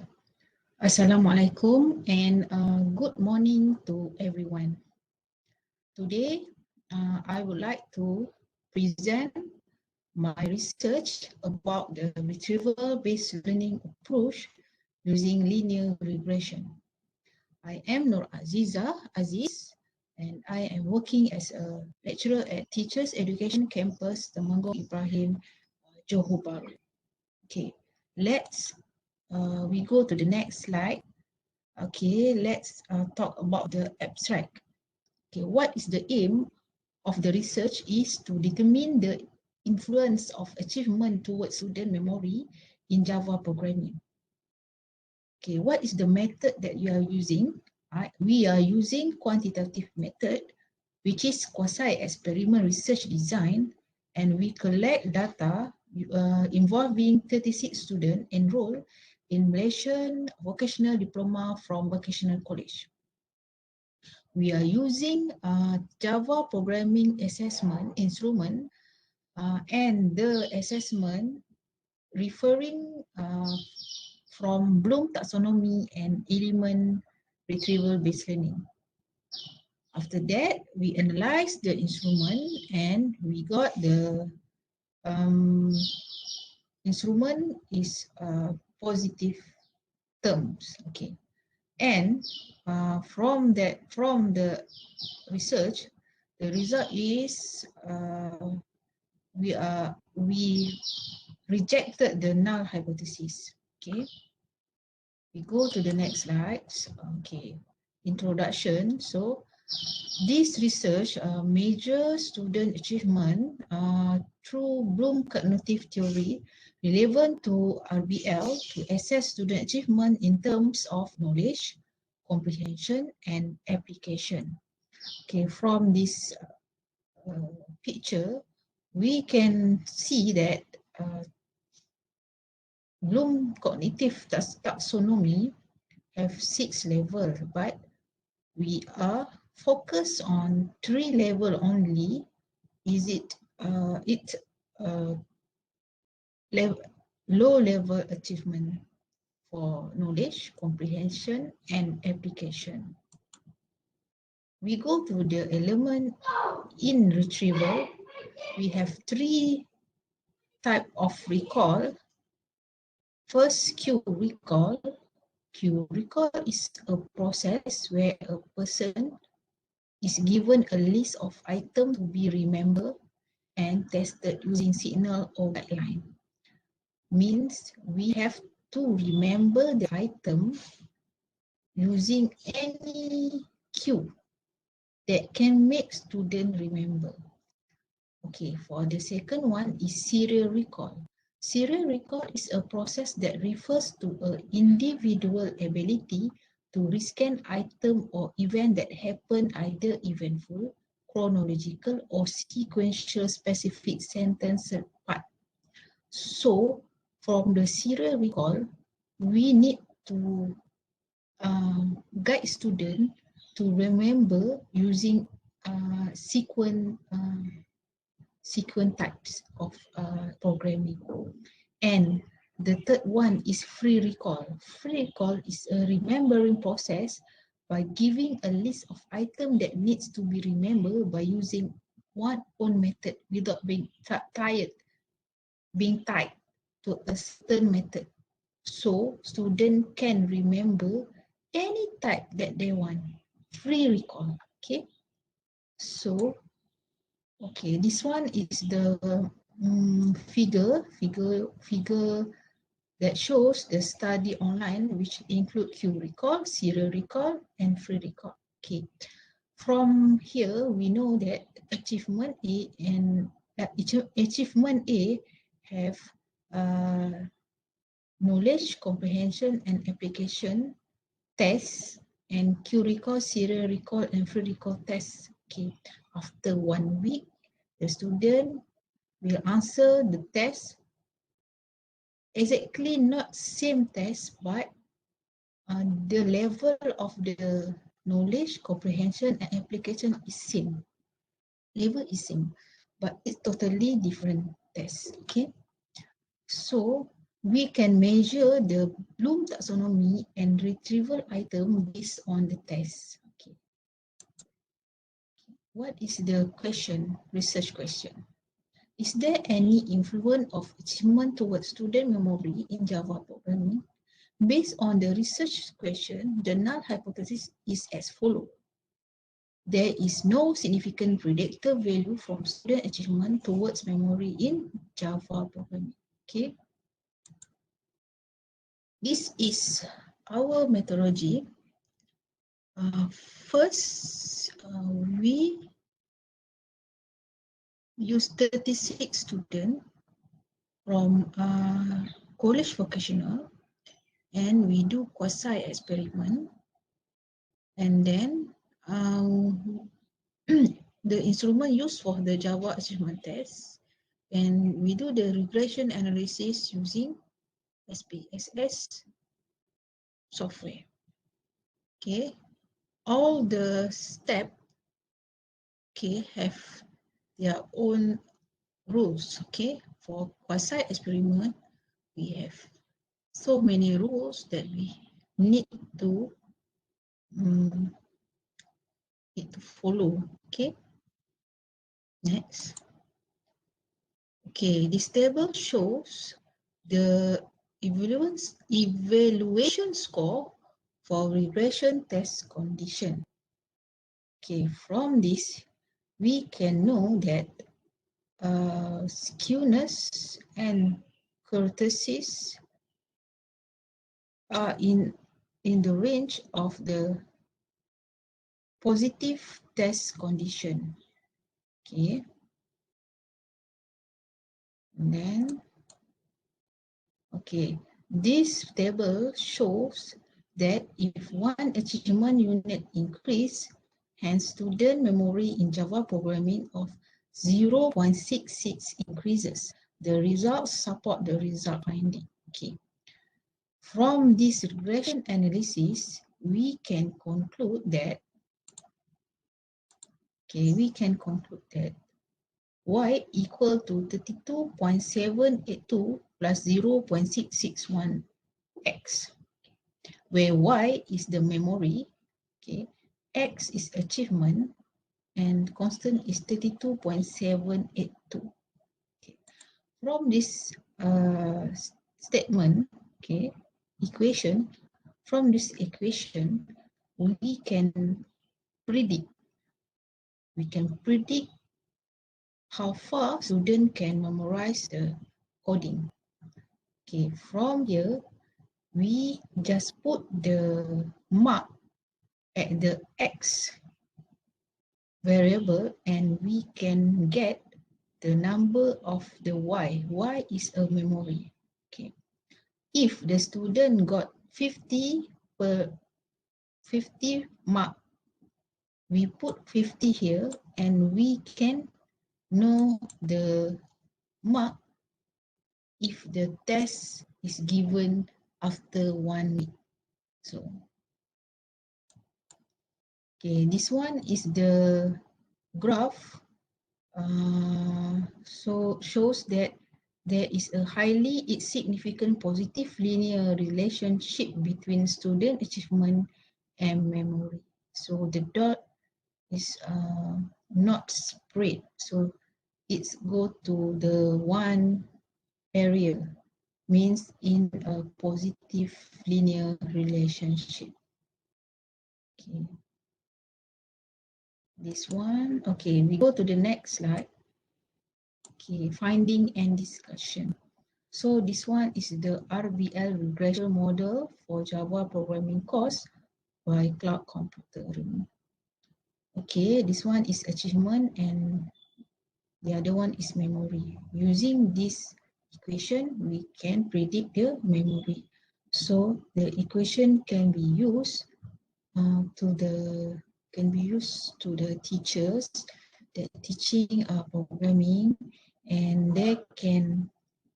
Assalamualaikum and good morning to everyone. Today, I would like to present my research about the retrieval-based learning approach using linear regression. I am Nur Azizah Aziz and I am working as a lecturer at Teachers Education Campus Temenggung Ibrahim, Johor Bahru. Okay, we go to the next slide. Okay, let's talk about the abstract. Okay, what is the aim of the research is to determine the influence of achievement towards student memory in Java programming. Okay, what is the method that you are using? We are using quantitative method, which is quasi-experiment research design, and we collect data involving 36 students enrolled in Malaysian vocational diploma from vocational college. We are using Java programming assessment instrument and the assessment referring from Bloom taxonomy and element retrieval-based learning. After that, we analyze the instrument and we got the instrument is positive terms. Okay, and from the research, the result is we rejected the null hypothesis. Okay, we go to the next slides. Okay, introduction. So this research measures student achievement through Bloom cognitive theory relevant to RBL to assess student achievement in terms of knowledge, comprehension, and application. Okay, from this picture, we can see that Bloom cognitive taxonomy have 6 levels, but we are focused on 3 levels only. Is it low level achievement for knowledge, comprehension, and application. We go to the element in retrieval. We have 3 types of recall. First, Q recall. Q recall is a process where a person is given a list of items to be remembered and tested using signal or guideline. Means we have to remember the item using any cue that can make student remember. Okay, for the second one is serial recall. Serial recall is a process that refers to an individual ability to rescan item or event that happen either eventful, chronological, or sequential specific sentence part. So, from the serial recall, we need to guide student to remember using sequence types of programming. And the third one is free recall. Free recall is a remembering process by giving a list of items that needs to be remembered by using one own method without being tied to a certain method. So student can remember any type that they want. Free recall. Okay. So, okay, this one is the figure that shows the study online, which include Q recall, serial recall, and free recall. Okay. From here, we know that achievement A and achievement A have knowledge, comprehension, and application tests, and Q recall, serial recall, and free recall tests. Okay. After 1 week, the student will answer the test exactly not same test, but the level of the knowledge, comprehension, and application is same. Level is same, but it's totally different test. Okay, so we can measure the Bloom taxonomy and retrieval item based on the test. Okay, what is the question? Research question. Is there any influence of achievement towards student memory in Java programming? Based on the research question, the null hypothesis is as follows. There is no significant predictor value from student achievement towards memory in Java programming. Okay. This is our methodology. First, we use 36 students from college vocational, and we do quasi-experiment, and then the instrument used for the Java achievement test, and we do the regression analysis using SPSS software. Okay, all the steps have their own rules. Okay, for quasi experiment, we have so many rules that we need to follow. Okay, next. Okay, this table shows the evaluation score for regression test condition. Okay, from this, we can know that skewness and kurtosis are in the range of the positive test condition. Okay, and then okay, this table shows that if one achievement unit increase, hence student memory in Java programming of 0.66 increases, the results support the result finding. Okay. From this regression analysis, we can conclude that y equal to 32.782 plus 0.661 x, where y is the memory, okay, x is achievement, and constant is 32.782. Okay. From this statement, okay, equation, from this equation, we can predict how far student can memorize the coding. Okay, from here, we just put the mark at the x variable and we can get the number of the y. Y is a memory. Okay. If the student got 50 mark, we put 50 here and we can know the mark if the test is given after 1 week. So, okay, this one is the graph. So shows that there is a highly significant positive linear relationship between student achievement and memory. So the dot is not spread, so it's go to the one area, means in a positive linear relationship. Okay, this one. Okay, we go to the next slide. Okay, finding and discussion. So this one is the RBL regression model for Java programming course by Cloud Computer Room. Okay, this one is achievement and the other one is memory. Using this equation, we can predict the memory. So the equation can be used to the teachers that teaching programming, and they can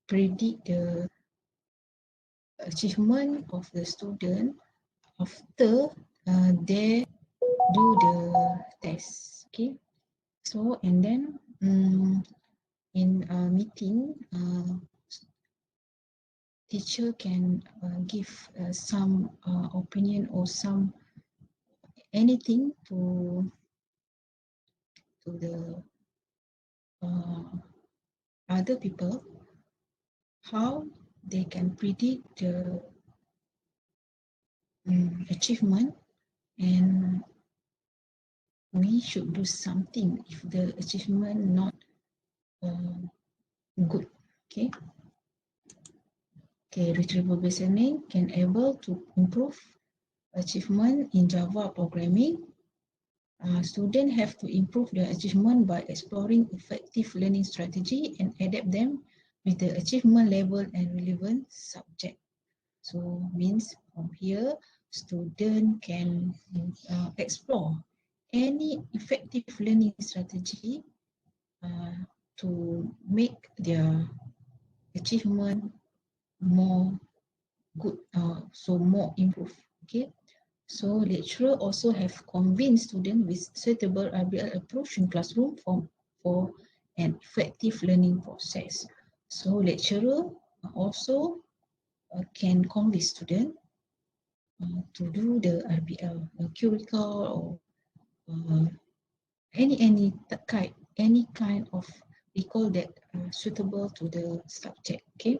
predict the achievement of the student after they do the test. Okay, so and then in a meeting, teacher can give some opinion or some anything to the other people, how they can predict the achievement, and we should do something if the achievement not good. Okay. Okay, retrieval based learning can able to improve achievement in Java programming. Students have to improve their achievement by exploring effective learning strategy and adapt them with the achievement level and relevant subject. So means from here, student can explore any effective learning strategy to make their achievement more good, so more improved. Okay, so lecturer also have convinced students with suitable RBL approach in classroom for an effective learning process. So lecturer also can convince students to do the RBL, curricle, or any kind of recall that suitable to the subject. Okay,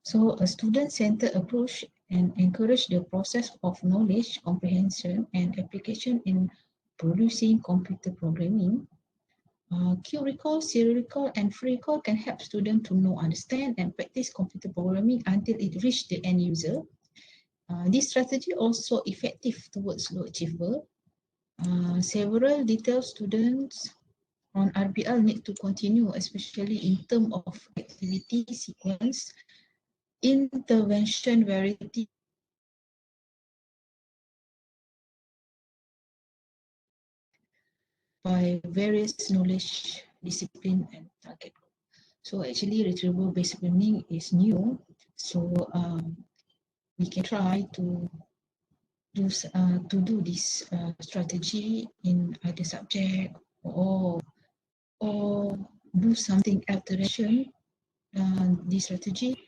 so a student-centered approach and encourage the process of knowledge comprehension and application in producing computer programming. Q recall, serial recall, and free recall can help students to know, understand, and practice computer programming until it reaches the end user. This strategy also effective towards low achiever. Several detailed students on RBL need to continue, especially in terms of activity sequence, intervention variety, by various knowledge, discipline, and target group. So actually, retrieval based learning is new. So we can try to do this strategy in other subject, or do something alteration this strategy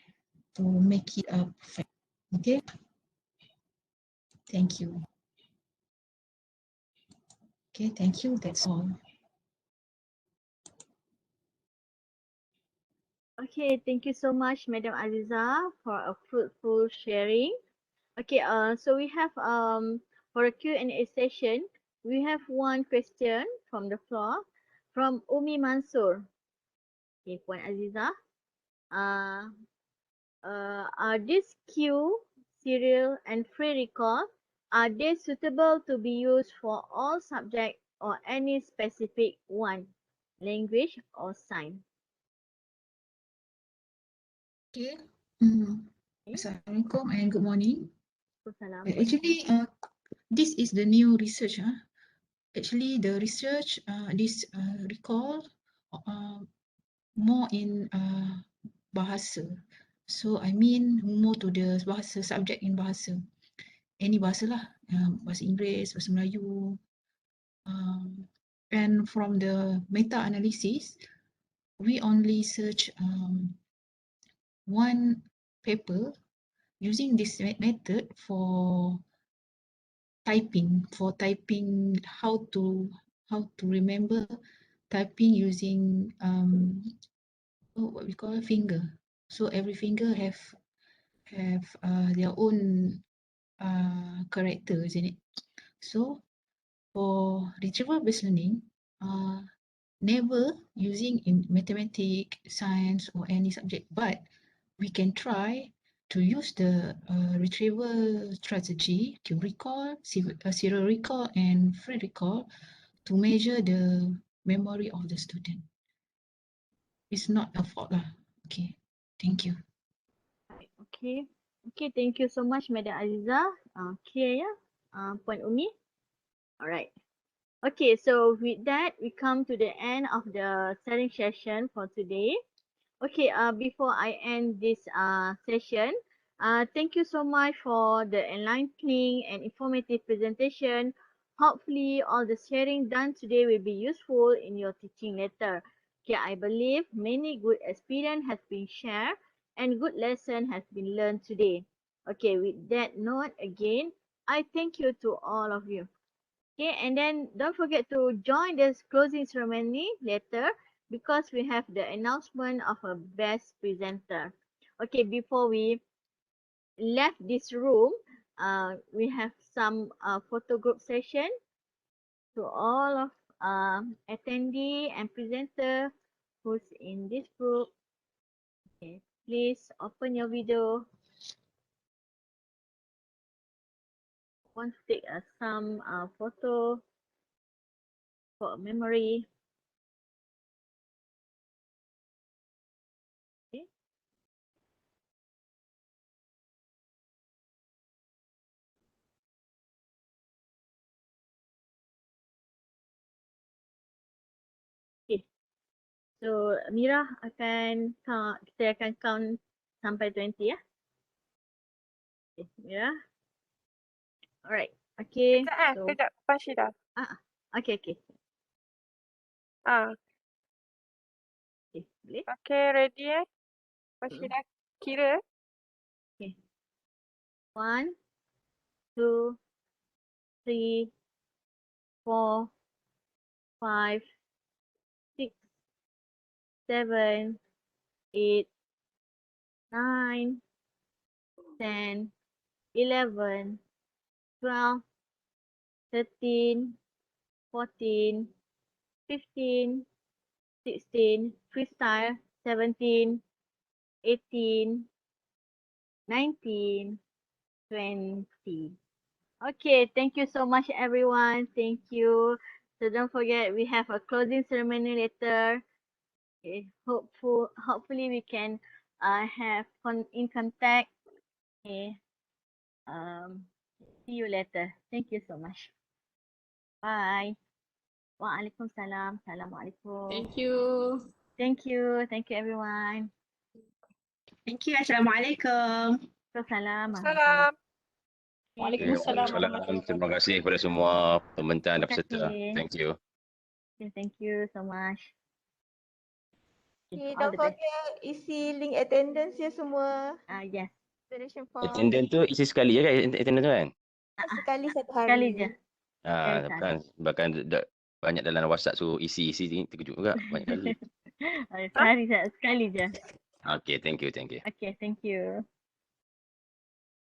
to make it perfect. Okay, thank you. Okay, thank you. That's all. Okay, thank you so much, Madam Aziza, for a fruitful sharing. Okay, so we have for a Q&A session, we have one question from the floor from Umi Mansur. Okay, Puan Aziza. Are these Q, serial, and free recall, are they suitable to be used for all subjects or any specific one, language or sign? Okay. Assalamualaikum and good morning. Actually, this is the new research. Actually, the research, this recall more in bahasa. So I mean more to the bahasa, subject in bahasa. Any bahasa lah, bahasa Inggeris, bahasa Melayu. And from the meta-analysis, we only search one paper using this method for typing, how to remember typing using what we call a finger. So every finger have their own character, isn't it? So For retrieval-based learning, never using in mathematics, science, or any subject, but we can try to use the retrieval strategy to recall, serial recall, and free recall to measure the memory of the student. It's not a fault lah. Okay, thank you. Okay. Okay, thank you so much, Madam Aziza. Clear ya? Puan Umi? Alright. Okay, so with that, we come to the end of the sharing session for today. Okay, before I end this session, thank you so much for the enlightening and informative presentation. Hopefully, all the sharing done today will be useful in your teaching later. Okay, I believe many good experience has been shared and good lesson has been learned today. Okay, with that note again, I thank you to all of you. Okay, and then don't forget to join this closing ceremony later because we have the announcement of a best presenter. Okay, before we left this room, we have some photo group session to all of attendee and presenter who's in this group. Okay, please open your video. Want to take some photo for a memory. Okay. Okay. So Mira akan count, kita akan count sampai 20 ya. Okay, Mira. Alright. Okay. So Kejap, Fashida. okay, okay. Ah, Okay, boleh? okay, ready Fashida kira. Okay. 1, 2, 3, 4, 5, 6, 7, 8, 9, 10, 11, 12, 13, 14, 15, 16, freestyle, 17, 18, 19, 20. Okay, thank you so much everyone. Thank you. So don't forget we have a closing ceremony later. Okay, hopefully we can have in contact. Okay. See you later. Thank you so much. Bye. Waalaikumsalam. Assalamualaikum. Thank you. Thank you. Thank you everyone. Thank you. Assalamualaikum. Salam. Salam. Waalaikumsalam Waalaikumsalam. Terima kasih kepada semua pembentang dan peserta. kasih. Thank you. Okay, thank you so much. Okay, All don't the best. forget isi link attendance ya semua. Yes. Donation form. Attendance tu isi sekali je kan? Attendance tu kan? Sekali satu hari. Sekali je. Bahkan banyak dalam WhatsApp so isi ni terkejut juga banyak kali. Sekali je. Okay, thank you. Okay, thank you.